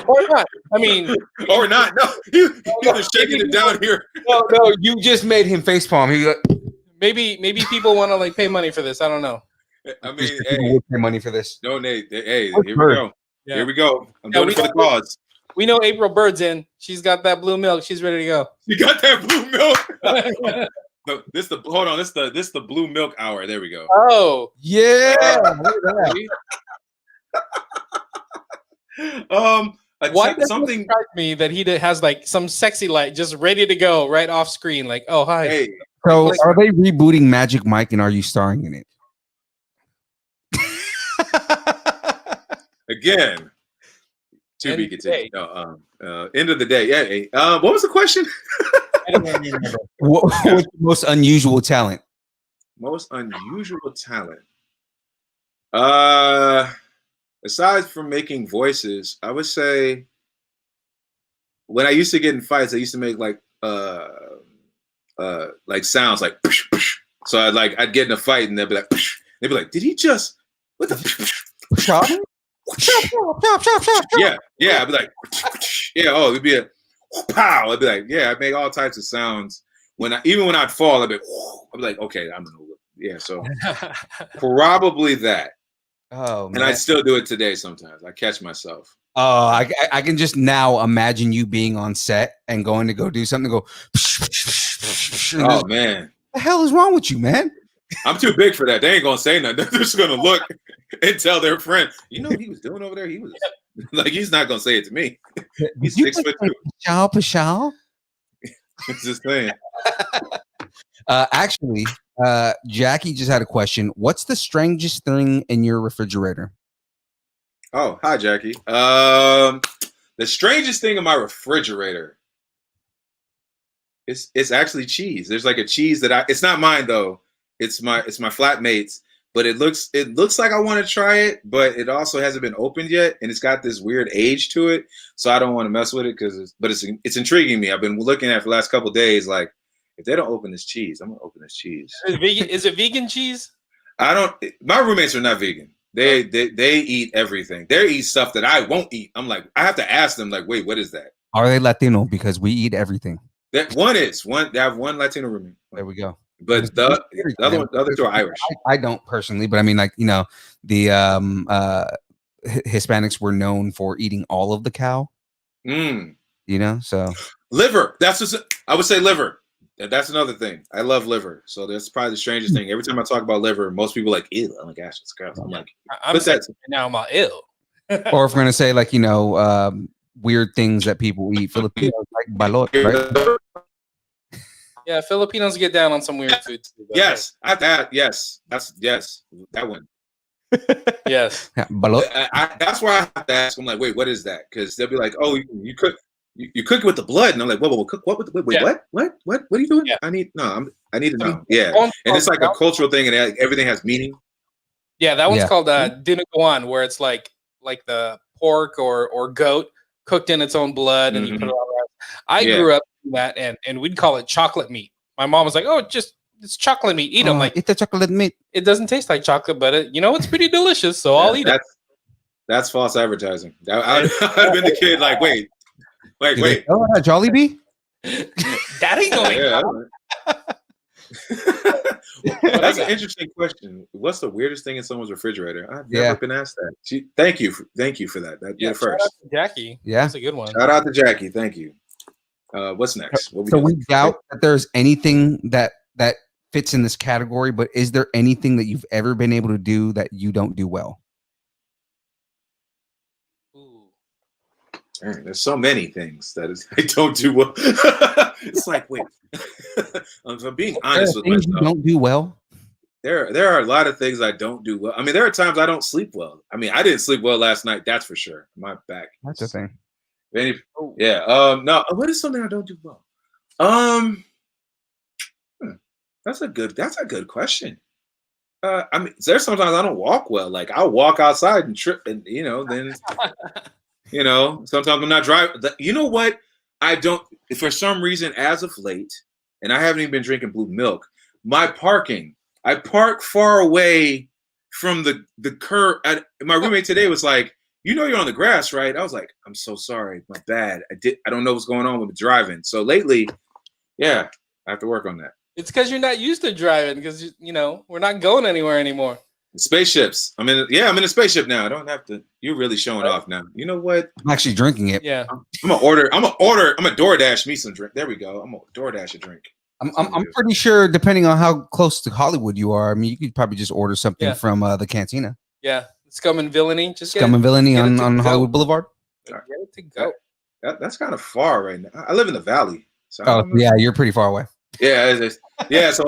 Or not. I mean, or not. No, he was shaking it down here. No, you just made him facepalm. He maybe people want to like pay money for this. I don't know. I mean, people will pay money for this. Donate. Hey, here we go. Yeah. Here we go. I'm doing it for the cause. We know April Bird's in. She's got that blue milk. She's ready to go. You got that blue milk. No, this the blue milk hour. There we go. Oh yeah. Why does something strike me that he has like some sexy light just ready to go right off screen? Like, oh hi. Hey, so are they rebooting Magic Mike, and are you starring in it? Again, to be continued. End of the day. Yeah. Hey, what was the question? What's the most unusual talent? Most unusual talent. Aside from making voices, I would say when I used to get in fights, I used to make like sounds like push, push. So I'd get in a fight and they'd be like, did he just what the yeah, I'd be like, yeah, oh, it'd be a pow. I'd be like, yeah, I'd make all types of sounds. Even when I'd fall, I'd be like, okay, I'm gonna look. Yeah, so probably that. Oh, man. And I still do it today sometimes. I catch myself. Oh, I can just now imagine you being on set and going to go do something. Go. Oh man, what the hell is wrong with you, man? I'm too big for that. They ain't gonna say nothing. They're just gonna look and tell their friend. You know what he was doing over there? He was like, he's not gonna say it to me. He's 6'2". Pashao. It's just saying. Actually, Jackie just had a question. What's the strangest thing in your refrigerator? Oh, hi, Jackie. The strangest thing in my refrigerator. It's actually cheese. There's like a cheese that it's not mine though. It's my flatmate's, but it looks like I want to try it, but it also hasn't been opened yet, and it's got this weird age to it, so I don't want to mess with it but it's intriguing me. I've been looking at it for the last couple of days, like if they don't open this cheese, I'm gonna open this cheese. Is it vegan cheese? My roommates are not vegan. They eat everything. They eat stuff that I won't eat. I'm like, I have to ask them, like, wait, what is that? Are they Latino? Because we eat everything. They have one Latino roommate. There we go. But the other two are Irish. I don't personally, but I mean, like, you know, the Hispanics were known for eating all of the cow. You know, so liver. I would say liver. That's another thing. I love liver. So that's probably the strangest thing. Every time I talk about liver, most people are like, ew. I'm like, gosh, it's gross. I'm like, now I'm like, ew. Or if we're gonna say, like, you know, weird things that people eat, Filipinos like balot, right? Yeah, Filipinos get down on some weird food too. Yes, yes, that one. Yes, yeah, balot. That's why I have to ask them, like, wait, what is that? Because they'll be like, oh, you cook. you cook it with the blood, and I'm like, whoa, cook what with the wait, what are you doing? Yeah. I need to know. Yeah. And it's like a cultural thing, and everything has meaning. Yeah, that one's called dinuguan, where it's like the pork or goat cooked in its own blood, and you put it on rice. I grew up in that, and we'd call it chocolate meat. My mom was like, "Oh, it's chocolate meat. Eat them." Like, eat the chocolate meat. It doesn't taste like chocolate, but it's pretty delicious, so I'll eat it. That's false advertising. I'd have been the kid like, wait. Oh, Jollibee? That ain't going. That's an interesting question. What's the weirdest thing in someone's refrigerator? I've never been asked that. Thank you for that. You're the first. Shout out to Jackie. Yeah, that's a good one. Shout out to Jackie. Thank you. What's next? We doubt that there's anything that fits in this category, but is there anything that you've ever been able to do that you don't do well? Dang, there's so many things that I don't do well. It's like, wait, if I'm being honest with myself, you don't do well. There are a lot of things I don't do well. I mean, there are times I don't sleep well. I mean, I didn't sleep well last night. That's for sure. My back. That's the thing. No. What is something I don't do well? That's a good question. I mean, there's sometimes I don't walk well. Like I'll walk outside and trip, and then. Sometimes I'm not driving. You know what? I don't, for some reason, as of late, and I haven't even been drinking blue milk, I park far away from the curb. My roommate today was like, you're on the grass, right? I was like, I'm so sorry. My bad. I don't know what's going on with driving. So lately, I have to work on that. It's because you're not used to driving because, we're not going anywhere anymore. Spaceships. I'm in a spaceship now. I don't have to. You're really showing off now. You know what? I'm actually drinking it. Yeah. I'm gonna DoorDash me some drink. There we go. I'm gonna DoorDash a drink. I'm pretty sure, depending on how close to Hollywood you are, I mean, you could probably just order something from the cantina. Yeah, Scum and Villainy. Scum and Villainy on Hollywood Boulevard. Get it to go. That's kind of far right now. I live in the valley. So you're pretty far away. Yeah, so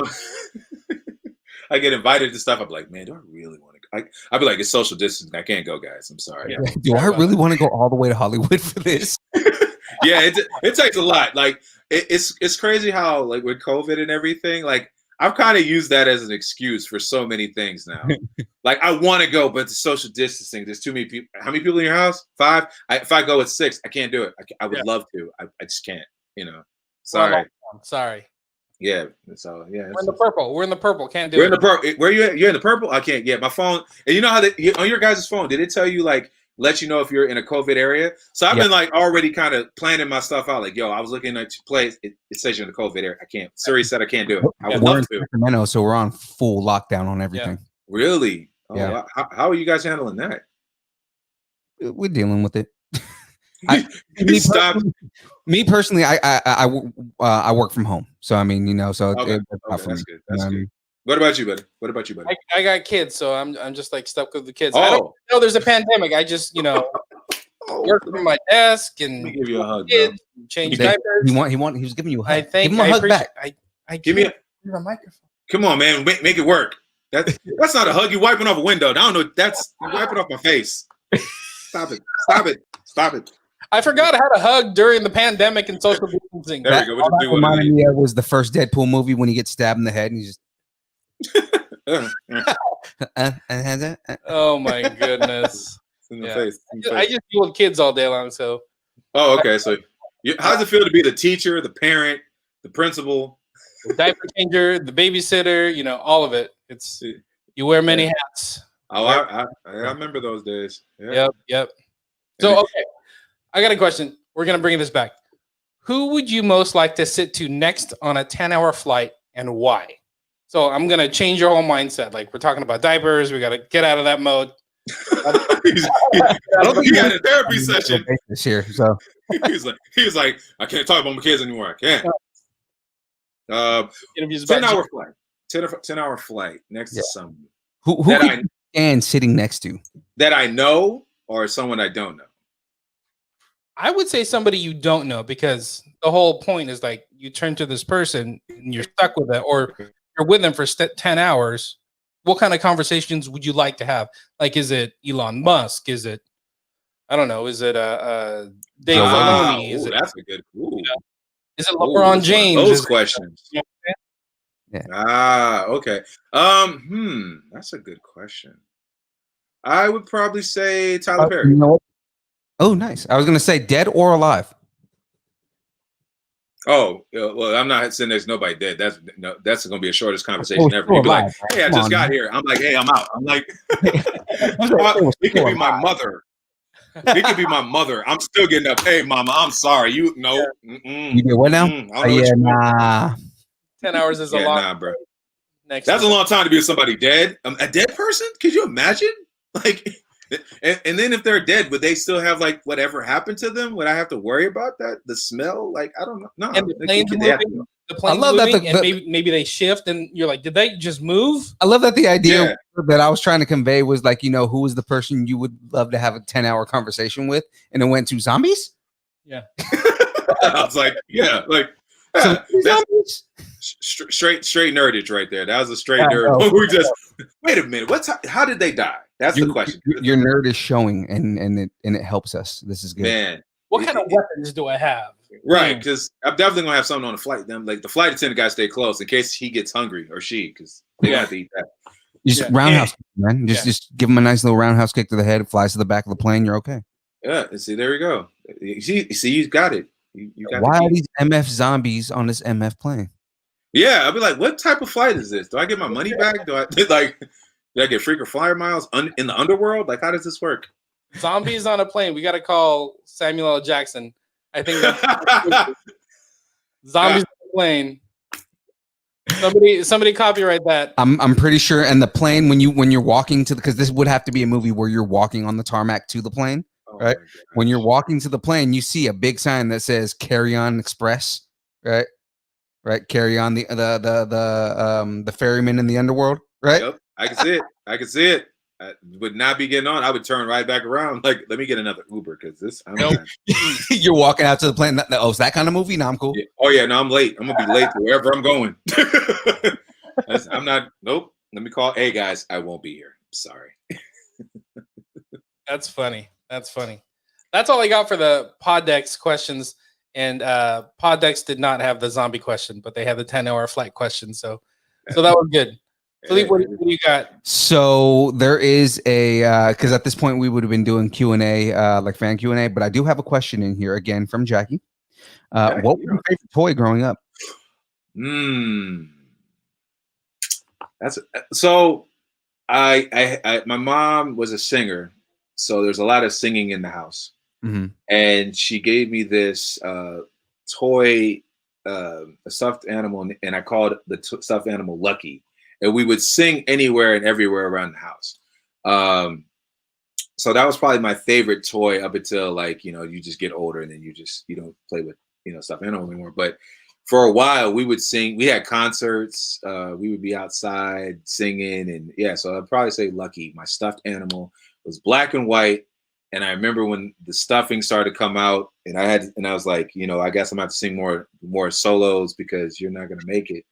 I get invited to stuff. I'm like, man, do I really want to go? I'd be like, it's social distancing. I can't go, guys. I'm sorry. Yeah. Do I really want to go all the way to Hollywood for this? It takes a lot. Like it's crazy how like with COVID and everything, like I've kind of used that as an excuse for so many things now. Like I want to go, but the social distancing, there's too many people. How many people in your house? 5? If I go with 6, I can't do it. I would love to. I just can't, Sorry. Sorry. Yeah. So We're in the purple. We're in the purple. Can't do We're it. in the purple. Where you at? You're in the purple? I can't. Yeah, my phone. And you know how on your guys' phone, did it tell you like let you know if you're in a COVID area? So I've been like already kind of planning my stuff out. Like, yo, I was looking at your place. It says you're in the COVID area. I can't. Siri said I can't do it. I would love to. Sacramento, so we're on full lockdown on everything. Yeah. Really? Oh, yeah. How are you guys handling that? We're dealing with it. Me personally, I work from home, so I mean, so that's good. That's good. What about you, buddy? I got kids, so I'm just like stuck with the kids. Oh. I don't know there's a pandemic. I just work from my desk and let me give you a hug, kids, change diapers. He was giving you a hug. Give him a hug back. Give me a microphone. Come on, man, make it work. That's not a hug. You wiping off a window. I don't know. That's wiping off my face. Stop it. I forgot how to hug during the pandemic and social distancing. There we go. What reminded me was the first Deadpool movie when he gets stabbed in the head and he just. Oh my goodness! In the face. I just deal with kids all day long. So. Oh, okay. So, how does it feel to be the teacher, the parent, the principal, the diaper changer, the babysitter? All of it. It's you wear many hats. Oh, I remember those days. Yeah. Yep. So okay. I got a question. We're going to bring this back. Who would you most like to sit to next on a 10-hour flight and why? So I'm going to change your whole mindset. Like we're talking about diapers. We got to get out of that mode. I don't think he had a therapy session this year. So he was like, I can't talk about my kids anymore. I can't. 10-hour flight. 10-hour flight next to someone. Who could and sitting next to? That I know or someone I don't know? I would say somebody you don't know because the whole point is like you turn to this person and you're stuck with it or you're with them for 10 hours. What kind of conversations would you like to have? Like, is it Elon Musk? Is it I don't know. Is it Dave Wow, Filoni? Is ooh, it that's a good. Ooh, is it ooh, LeBron it's one of James? those Is it, questions. you know, Okay. That's a good question. I would probably say Tyler You Perry. know what? Oh, nice. I was gonna say dead or alive. Oh, well, I'm not saying there's nobody dead. That's going to be the shortest conversation was ever. still He'd be like, alive, right? "Hey, I Come just on, got man. here." I'm like, "Hey, I'm out." I'm like, was "It still could be my alive. mother. It could be my mother. I'm still getting up. Hey, mama, I'm sorry. You no. You did what now? I don't know Yeah, what you nah. 10 hours is a Yeah, long. nah, bro. Next That's a one. long time to be with somebody dead. A dead person? Could you imagine? Like, and then if they're dead, would they still have like whatever happened to them? Would I have to worry about that? The smell? Like, I don't know. No, And the they plane's have to moving. know. The plane's love that moving, the- and maybe they shift, and you're like, did they just move? I love that the idea Yeah. that I was trying to convey was like, you know, who is the person you would love to have a 10-hour conversation with, and it went to zombies. Yeah. I was like, yeah, like So that's zombies. straight nerdage right there. That was a straight I nerd. know. We just wait a minute. How did they die? That's the question. Your nerd is showing, and it helps us. This is good. Man, What kind of weapons do I have? right? Because I'm definitely gonna have something on the flight. Them like the flight attendant guy stay close in case he gets hungry or she, because they have to eat that. Just Yeah. roundhouse, kick, man. Yeah. Just give him a nice little roundhouse kick to the head. It flies to the back of the plane. You're okay. Yeah, and see, there we go. You see, you got it. You got Why the are key. these MF zombies on this MF plane? Yeah, I'll be like, what type of flight is this? Do I get my money back? Do I like? Do I get freaker flyer miles in the underworld? Like, how does this work? Zombies on a plane. We got to call Samuel L. Jackson. I think that's zombies on a plane. Somebody copyright that. I'm pretty sure. And the plane when you're walking to because this would have to be a movie where you're walking on the tarmac to the plane, right? When you're walking to the plane, you see a big sign that says "Carry On Express," right? Right, carry on the ferryman in the underworld, right? Yep, I can see it. I can see it. I would not be getting on. I would turn right back around. Like, let me get another Uber because this. You're walking out to the plane. Oh, it's that kind of movie? No, I'm cool. Yeah. Oh yeah, no, I'm late. I'm gonna be late to wherever I'm going. I'm not. Nope. Let me call. Hey guys, I won't be here. Sorry. That's funny. That's funny. That's all I got for the Poddex questions. And Poddex did not have the zombie question, but they had the 10-hour flight question. So that was good. Philippe, what do you got? So there is a because at this point we would have been doing Q&A, like fan Q&A, but I do have a question in here again from Jackie. What was your favorite toy growing up? That's so. I my mom was a singer, so there's a lot of singing in the house. Mm-hmm. And she gave me this toy, a stuffed animal, and I called the stuffed animal Lucky. And we would sing anywhere and everywhere around the house. So that was probably my favorite toy up until like, you just get older and then you don't play with, stuffed animal anymore. But for a while we would sing. We had concerts. We would be outside singing, and yeah. So I'd probably say Lucky. My stuffed animal was black and white. And I remember when the stuffing started to come out, and I was like, I guess I'm gonna have to sing more solos because you're not gonna make it.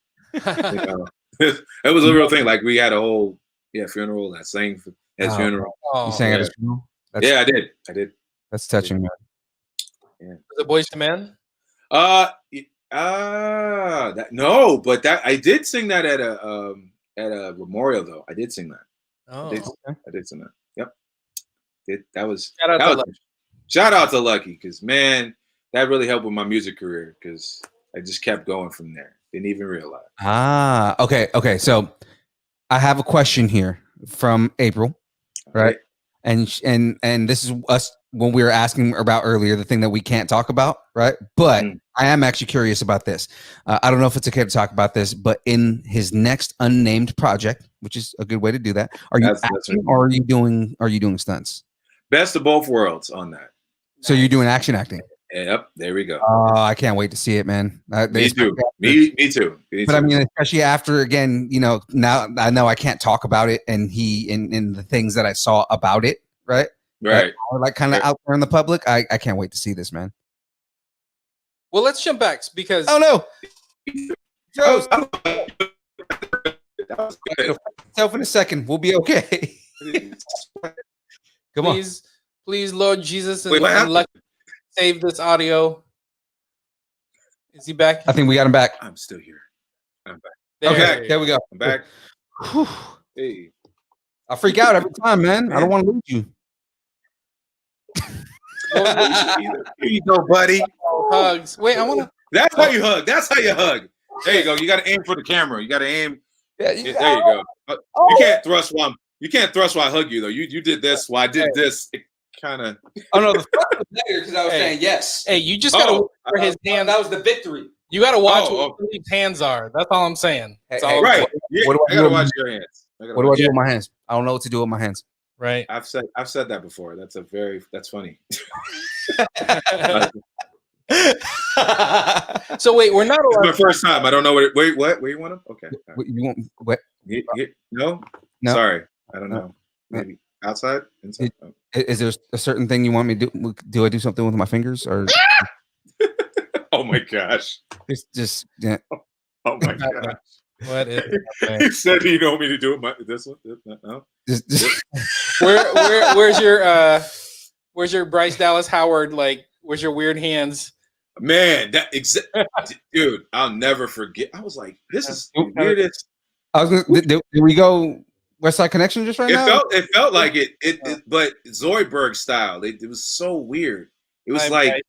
It was a real thing. Like we had a whole funeral. And I sang at his funeral. You sang at his funeral? Yeah, I did. That's touching, man. Yeah. Was it Boys to Men? No, but that I did sing that at a memorial though. I did sing that. Oh, I did sing that. Yep. That was shout out to Lucky, because man, that really helped with my music career because I just kept going from there. Didn't even realize. Okay. So I have a question here from April, right? And this is us when we were asking about earlier, the thing that we can't talk about, right? But I am actually curious about this. I don't know if it's okay to talk about this, but in his next unnamed project, which is a good way to do that, are you acting or are you doing stunts? Best of both worlds on that. So you're doing action acting. Yep, there we go. Oh, I can't wait to see it, man. Me too. Me too. But I mean, especially after again, now I know I can't talk about it, and in the things that I saw about it, right? Right. Like kind of out there in the public. I can't wait to see this, man. Well, let's jump back because no. Self in a second. We'll be okay. Come on. Please, Lord Jesus, Wait, what happened? save this audio. Is he back? I think we got him back. I'm still here. I'm back. Okay, there we go. I'm back. Whew. Hey. I freak out every time, man. I don't want to lose you. Here you go, buddy. Hugs. Wait, I want to. That's how you hug. That's how you hug. There you go. You got to aim for the camera. You got to aim. Yeah, There you go. You can't thrust while I hug you though. You did this while I did this. It kind of. Oh no, the fuck was later because I was saying yes. Hey, you just gotta watch where his hand. That was the victory. You gotta watch where his hands are. That's all I'm saying. That's all right. What do I gotta watch your hands. What do I do with my hands? I don't know what to do with my hands. Right. I've said that before. That's funny. So wait, we're not allowed. It's my first time. I don't know what. Wait, what? Where you want them? Okay. You want what? No. Sorry, I don't know. Maybe outside, inside. Is there a certain thing you want me to do? Do I do something with my fingers or? Oh my gosh! It's just yeah. Oh my gosh! What is it? You said you don't want me to do it. This one? No. Where's your Bryce Dallas Howard? Like, where's your weird hands? Man, dude, I'll never forget. I was like, this is the weirdest. I was gonna, did we go West Side Connection just right now? It felt like it but Zoidberg style. It was so weird. It was nice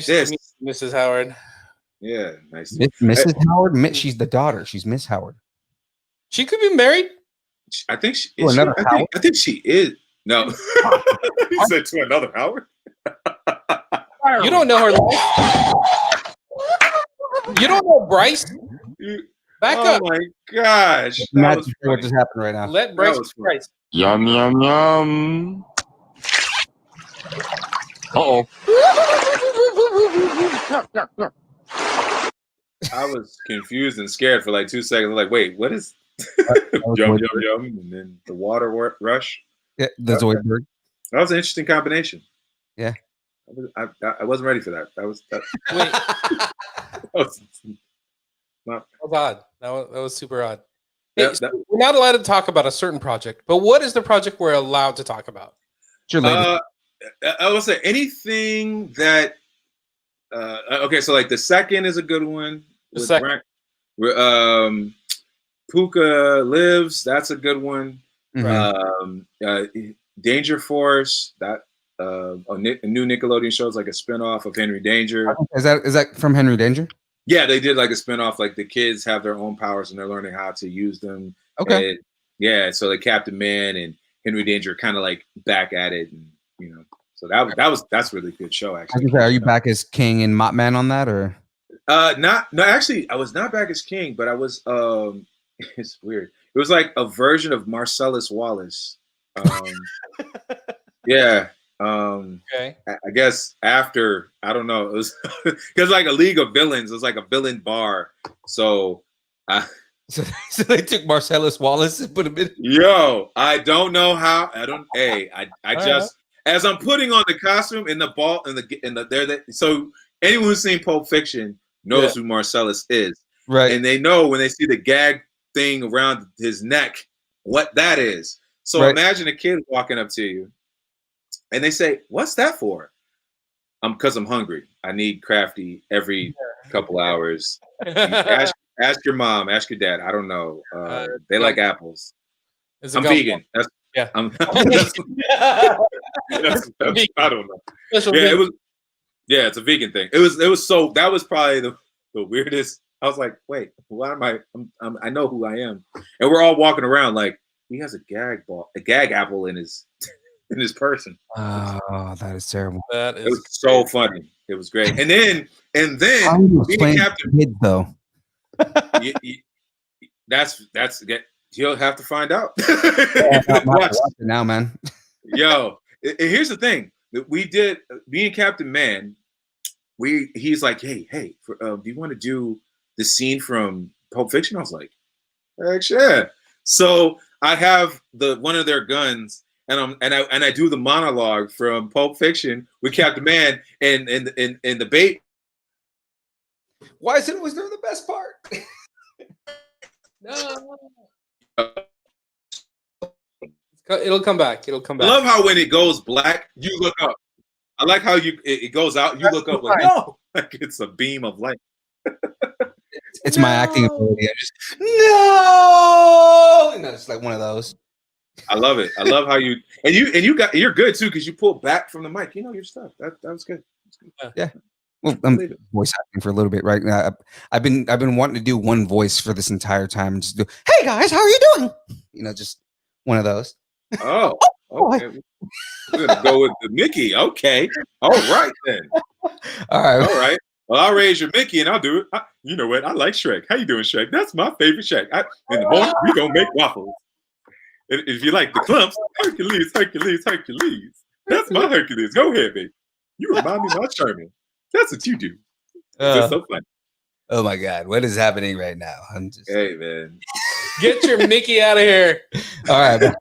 to meet you, Mrs. Howard. Yeah, nice. Mrs. Howard. She's the daughter. She's Miss Howard. She could be married. I think she is. I think she is. No, he said to another Howard. You don't know her life. You don't know Bryce. Back up. Oh my gosh. What just happened right now? Let Bryce. Yum, yum, yum. Uh-oh. I was confused and scared for like 2 seconds. I'm like, wait, what is yum, yum, and then the water rush? Yeah, the Zoidberg. That was an interesting combination. Yeah. I wasn't ready for that. Wait. That was odd. That was super odd. Hey, we're not allowed to talk about a certain project, but what is the project we're allowed to talk about? I would say anything that. Okay, so like the second is a good one. The second. Puka Lives. That's a good one. Mm-hmm. Danger Force. That a new Nickelodeon show is like a spinoff of Henry Danger. Is that from Henry Danger? Yeah, they did like a spinoff. Like the kids have their own powers and they're learning how to use them. Okay. And, yeah, so like Captain Man and Henry Danger kind of like back at it, and so that's a really good show actually. Are you back as King and Mop Man on that or? Actually, I was not back as King, but I was. It's weird. It was like a version of Marcellus Wallace. Yeah. Okay. I guess after, I don't know, it was because like a League of Villains, it was like a villain bar. So so they took Marcellus Wallace and put him in. Yo, I don't know how. I just as I'm putting on the costume and the ball and the so anyone who's seen Pulp Fiction knows who Marcellus is. Right. And they know when they see the gag thing around his neck what that is. So imagine a kid walking up to you and they say, "What's that for?" Because I'm hungry. I need crafty every couple hours. Ask your mom. Ask your dad. I don't know. They like apples. I'm vegan. I don't know. Yeah, it was. Yeah, it's a vegan thing. It was so. That was probably the weirdest. I was like, wait, why am I? I know who I am, and we're all walking around like he has a gag apple in his person. Oh, that is terrible. It was so funny. It was great. And then being Captain Kids, though. That's you'll have to find out. Watch it now, man. Yo, here's the thing that we did. Me and Captain Man, he's like, hey, do you want to do the scene from Pulp Fiction? I was like, heck yeah. So I have one of their guns. And I do the monologue from Pulp Fiction with Captain Man and the bait. Why is it always never the best part? No. It'll come back. It'll come I back. love how when it goes black, you look up. I like how it goes out. You look up like no, like it's a beam of light. It's my acting ability. I'm just no. It's like one of those. I love it. I love how you're good too because you pull back from the mic. You know your stuff. That was good. Yeah. Well, I'm voice acting for a little bit right now. I've been wanting to do one voice for this entire time and just do, hey guys, how are you doing? Just one of those. Oh, okay. We're gonna go with the Mickey. Okay. All right then. All right. All right. Well, I'll raise your Mickey and I'll do it. You know what? I like Shrek. How you doing, Shrek? That's my favorite Shrek. In the morning, we gonna make waffles. And if you like the clumps, Hercules. That's my Hercules. Go ahead, baby. You remind me of my Sherman. That's what you do. It's so fun. Oh my God, what is happening right now? I'm just Hey man. Get your Mickey out of here. all right.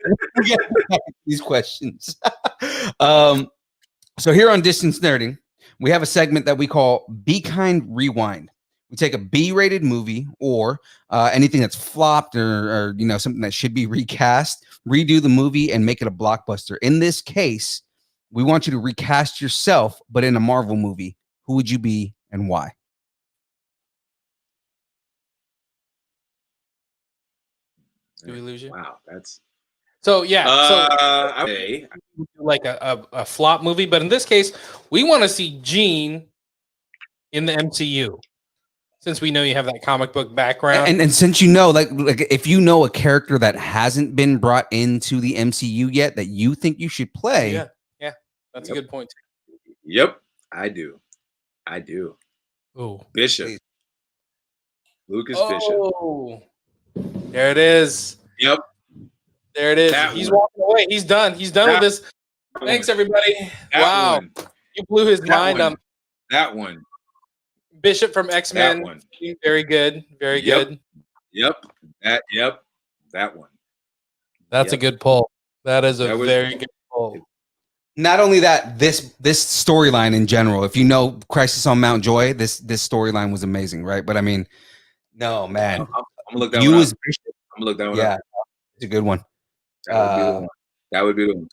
These questions. So here on Distance Nerding, we have a segment that we call Be Kind Rewind. We take a B-rated movie or anything that's flopped or something that should be recast, redo the movie and make it a blockbuster. In this case, we want you to recast yourself, but in a Marvel movie. Who would you be and why? Do we lose you? Wow, that's So yeah. okay. Like a flop movie, but in this case, we want to see Gene in the MCU. Since we know you have that comic book background, And since like if you know a character that hasn't been brought into the MCU yet that you think you should play, yeah, that's a good point. Yep, I do. Oh, Bishop. Lucas Bishop. There it is. Yep. There it is. He's walking away. He's done. He's done with this. Thanks, everybody. Wow. You blew his mind on that one. Bishop from X-Men. That one. Very good. Very good. Yep. That one. That's a good pull. That is a very good pull. Not only that, this storyline in general, if you know Crisis on Mount Joy, this storyline was amazing, right? But I mean, no, man. I'm gonna look that one up. I'm gonna look that one up. Yeah, it's a good one. That would be the one.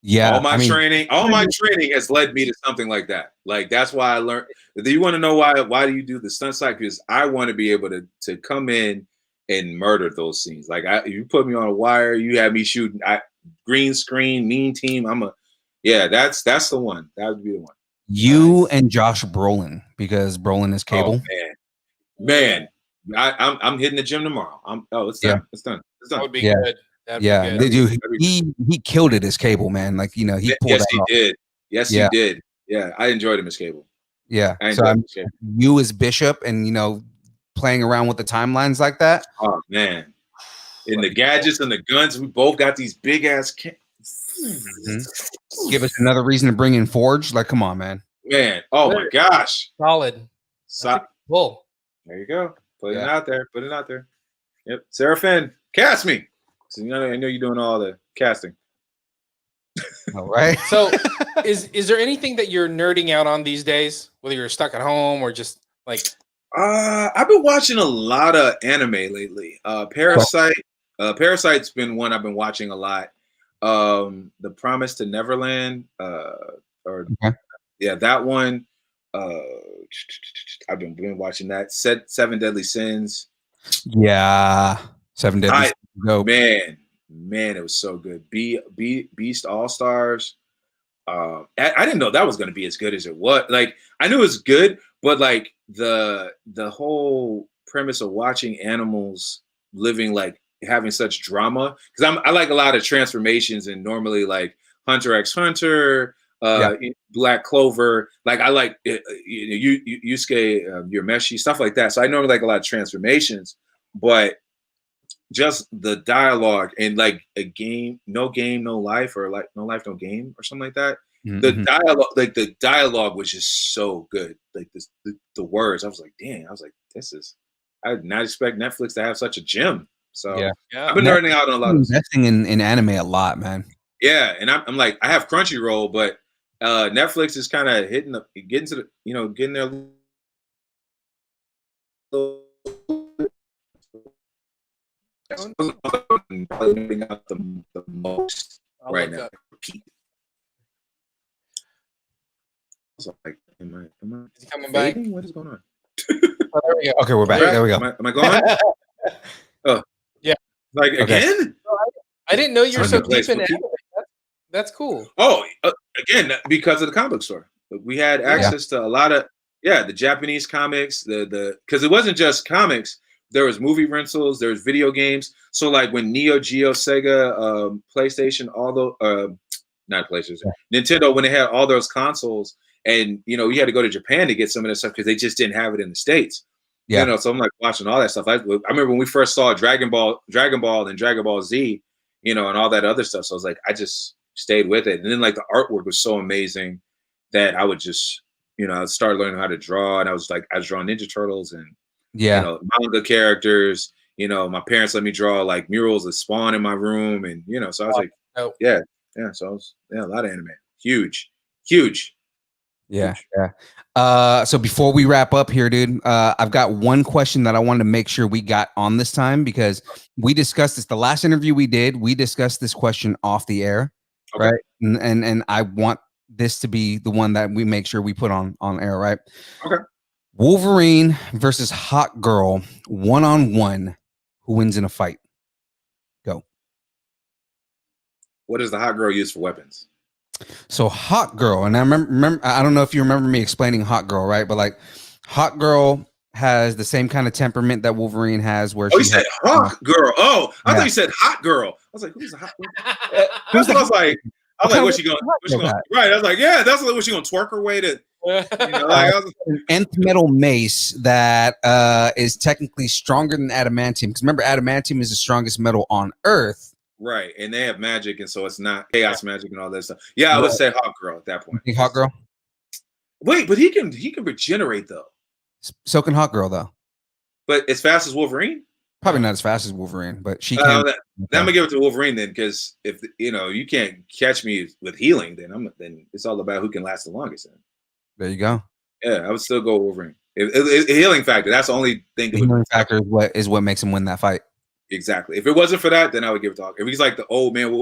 Yeah. All my training has led me to something like that. Like that's why I learned. Do you want to know why do you do the stunt side? Because I want to be able to come in and murder those scenes. Like you put me on a wire, you have me shooting green screen, mean team. That's the one. That would be the one. You and Josh Brolin, because Brolin is Cable. Oh, man. I'm hitting the gym tomorrow. It's done. Yeah. It's done. That would be good. Yeah, dude, he killed it as Cable, man. Like he pulled yes, he off. Did. Yes, he did. Yeah, I enjoyed him as Cable. Yeah, so you as Bishop, and playing around with the timelines like that. Oh man, and the gadgets and the guns, we both got these big ass. Give us another reason to bring in Forge. Like, come on, man. Man, oh my gosh, solid. Cool. There you go. Put it out there. Yep, Sarah Finn, cast me. So I know you're doing all the casting. All right. So, is there anything that you're nerding out on these days? Whether you're stuck at home or just like, I've been watching a lot of anime lately. Parasite. Parasite's been one I've been watching a lot. The Promise to Neverland. That one. I've been watching that. Seven Deadly Sins. Yeah, Seven Deadly Sins. Man, it was so good. Beast All Stars. I didn't know that was going to be as good as it was. Like I knew it was good, but like the whole premise of watching animals living, like having such drama, because I like a lot of transformations, and normally like Hunter x Hunter, Black Clover, like I like Yusuke Urameshi, stuff like that. So I normally like a lot of transformations, but just the dialogue and like a game, no life, or like no life, no game, or something like that. Mm-hmm. The dialogue was just so good. Like the words, I was like, damn, I did not expect Netflix to have such a gem. So I've been nerding out on a lot of investing in anime a lot, man. Yeah, and I'm like, I have Crunchyroll, but Netflix is kind of getting their That's probably moving out the most I'll right look now. up. Repeat. So, like, am I Is he coming back? fading? What is going on? Oh, there we go. Okay, we're back. There- There we go. Am I gone? Oh, Yeah. Like Okay. again? I didn't know you were so Okay, deep in let's keep- anime. That's cool. Oh, again, because of the comic book store. We had access to a lot of the Japanese comics, the because it wasn't just comics. There was movie rentals, there was video games. So like when Neo Geo, Sega, PlayStation, all those not PlayStation, Nintendo, when they had all those consoles, and you had to go to Japan to get some of that stuff because they just didn't have it in the States. Yeah. So I'm like watching all that stuff. I remember when we first saw Dragon Ball, and Dragon Ball Z, and all that other stuff. So I was like, I just stayed with it. And then like the artwork was so amazing that I would just, I started learning how to draw, and I was drawing Ninja Turtles and manga characters. My parents let me draw like murals of Spawn in my room, and so I was like, yeah. So I was a lot of anime, huge. Yeah. So before we wrap up here, dude, I've got one question that I wanted to make sure we got on this time, because we discussed this the last interview we did. We discussed this question off the air, right? And I want this to be the one that we make sure we put on air, right? Okay. Wolverine versus Hot Girl, 1-on-1. Who wins in a fight? Go. What does the hot girl use for weapons? So Hot Girl, and I remember, I don't know if you remember me explaining Hot Girl, right? But like Hot Girl has the same kind of temperament that Wolverine has, where you said Hawk Girl. Oh, I thought you said Hot Girl. I was like, who's a hot girl? That's what I was like. What's she going? Right. I was like, yeah, that's what she going to twerk her way to. An nth metal mace that is technically stronger than adamantium. Because remember, adamantium is the strongest metal on Earth. Right, and they have magic, and so it's not chaos magic and all that stuff. Yeah, I would say Hot Girl at that point. You think Hot Girl? Wait, but he can regenerate though. So can Hot Girl though. But as fast as Wolverine? Probably not as fast as Wolverine, but she can. I'm gonna give it to Wolverine then, because if you can't catch me with healing, then it's all about who can last the longest. Then. There you go. Yeah, I would still go Wolverine. If healing factor, that's the only thing. The healing factor is what makes him win that fight. Exactly. If it wasn't for that, then I would give it to Hawk. If he's like the old man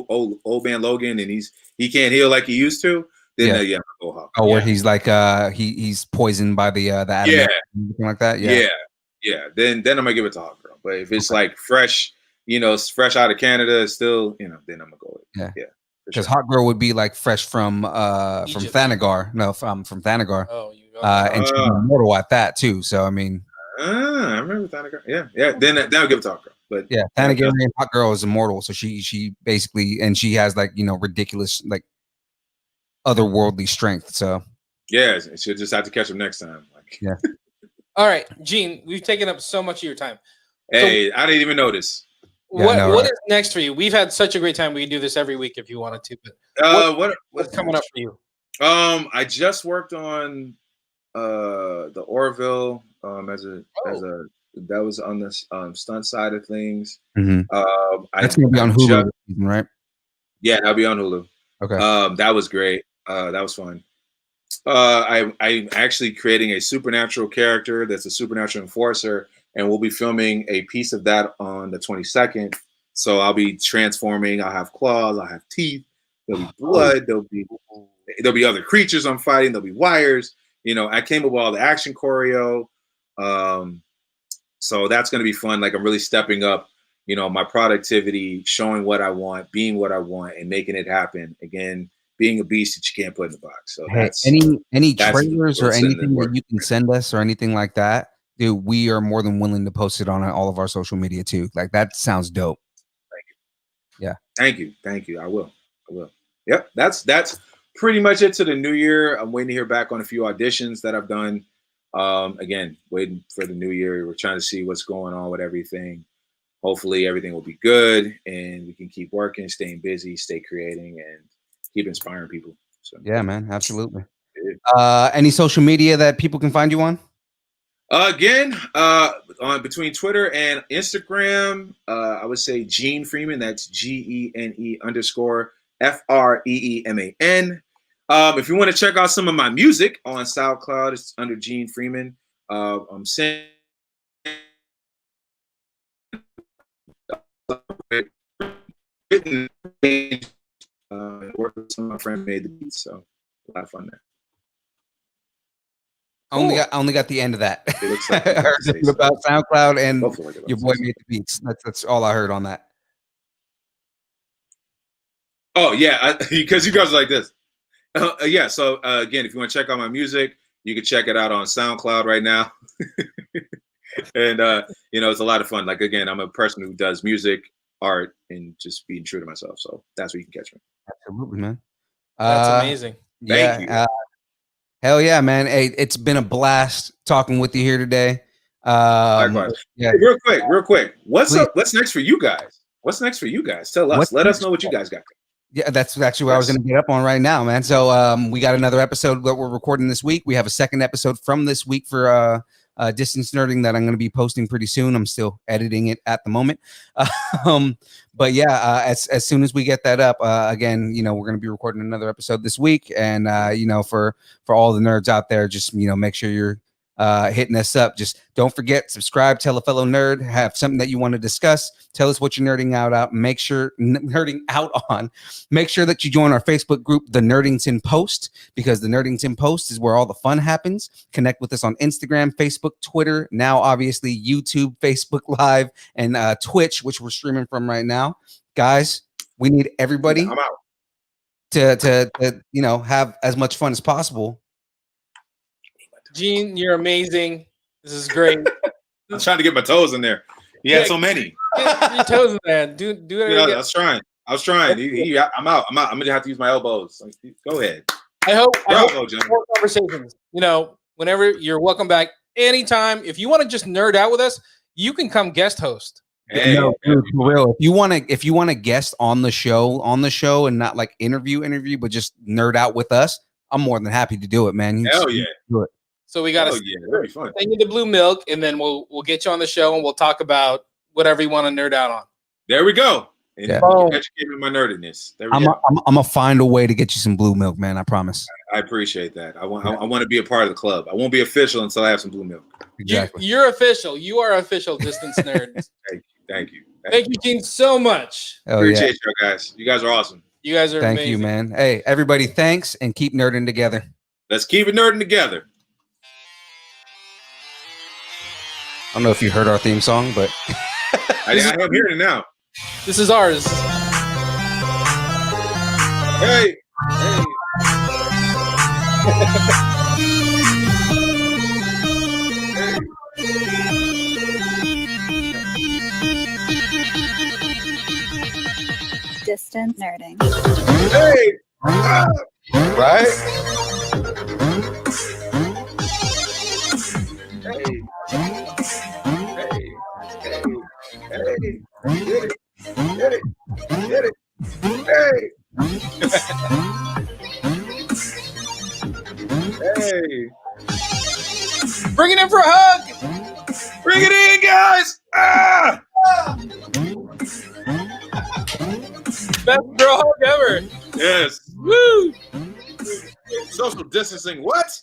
Logan, and he can't heal like he used to, then I'm gonna go Hawk. Oh, where he's like he's poisoned by the something like that. Yeah. Then I'm gonna give it to Hawk Girl. But if it's like fresh, fresh out of Canada, still, then I'm gonna go with yeah. Because Hot Girl would be like fresh from Thanagar. No, from Thanagar. Oh, and she's immortal at that too. So I mean, I remember Thanagar. Yeah. Then I'll give it to Hot Girl. But yeah, Thanagar and Hot Girl is immortal. So she basically, and she has like ridiculous like otherworldly strength. So yeah, she'll just have to catch him next time. Yeah. All right, Gene, we've taken up so much of your time. Hey, I didn't even notice. What is next for you? We've had such a great time. We can do this every week if you wanted to. But what's coming up for you? I just worked on the Orville that was on the stunt side of things. Mm-hmm. That's gonna be on Hulu this season, right? Yeah, that'll be on Hulu. Okay. That was great. That was fun. I'm actually creating a supernatural character that's a supernatural enforcer, and we'll be filming a piece of that on the 22nd. So I'll be transforming. I'll have claws. I'll have teeth. There'll be blood. There'll be other creatures I'm fighting. There'll be wires. I came up with all the action choreo. So that's going to be fun. Like I'm really stepping up, my productivity, showing what I want, being what I want, and making it happen. Again, being a beast that you can't put in the box. So any trailers or anything that you can send us or anything like that, dude, we are more than willing to post it on all of our social media too. Like that sounds dope. Thank you. Yeah. Thank you. I will. Yep. That's pretty much it to the new year. I'm waiting to hear back on a few auditions that I've done. Again, waiting for the new year. We're trying to see what's going on with everything. Hopefully everything will be good and we can keep working, staying busy, stay creating, and keep inspiring people. So yeah, man, absolutely. Any social media that people can find you on? Again, on between Twitter and Instagram, I would say Gene Freeman. That's GENE_FREEMAN. If you want to check out some of my music on SoundCloud, it's under Gene Freeman. I'm saying written. Worked with some of my friends made the beats, so a lot of fun there. Only got the end of that. It looks like I heard nothing about SoundCloud and your boy made the beats. That's all I heard on that. Oh yeah, because you guys are like this. Yeah. So again, if you want to check out my music, you can check it out on SoundCloud right now. And it's a lot of fun. Like again, I'm a person who does music, art, and just being true to myself. So that's where you can catch me. Absolutely, man. That's amazing. Thank you. Hell yeah, man. Hey, it's been a blast talking with you here today. Likewise. Yeah. Hey, real quick. What's up? What's next for you guys? What's next for you guys? Tell us. Let us know what you guys got. Yeah, that's actually what I was going to get up on right now, man. So we got another episode that we're recording this week. We have a second episode from this week for distance nerding that I'm going to be posting pretty soon. I'm still editing it at the moment. But yeah, as soon as we get that up, again, we're going to be recording another episode this week. And, for all the nerds out there, just, make sure you're hitting us up. Just don't forget, subscribe, tell a fellow nerd, have something that you want to discuss. Tell us what you're nerding out on. Make sure that you join our Facebook group, The Nerdington Post, because The Nerdington Post is where all the fun happens. Connect with us on Instagram, Facebook, Twitter, now obviously YouTube, Facebook Live, and Twitch, which we're streaming from right now. Guys, we need everybody to have as much fun as possible. Gene, you're amazing. This is great. I'm trying to get my toes in there. He had so many. Get your toes in there. Do it. I was trying. I'm out. I'm gonna have to use my elbows. Go ahead. I hope John. more conversations. Whenever you're welcome back anytime. If you want to just nerd out with us, you can come guest host. Hey, no, dude, for real. If you want to guest on the show and not like interview, but just nerd out with us, I'm more than happy to do it, man. Hell yeah. Do it. So we got to that'd be fun. send you the blue milk, and then we'll get you on the show, and we'll talk about whatever you want to nerd out on. There we go. And educate me in my nerdiness. I'm gonna find a way to get you some blue milk, man. I promise. I appreciate that. I want to be a part of the club. I won't be official until I have some blue milk. Exactly. You're official. You are official distance nerd. Thank you. Thank you, Gene, so much. Appreciate you guys. You guys are awesome. You guys are Thank amazing. you, man. Hey, everybody, thanks, and keep nerding together. Let's keep it nerding together. I don't know if you heard our theme song, but I am hearing it now. This is ours. Hey. Distance nerding. Hey. right? Get it. Hey. Hey. Bring it in for a hug. Bring it in, guys. Best girl hug ever. Yes. Woo. Social distancing. What?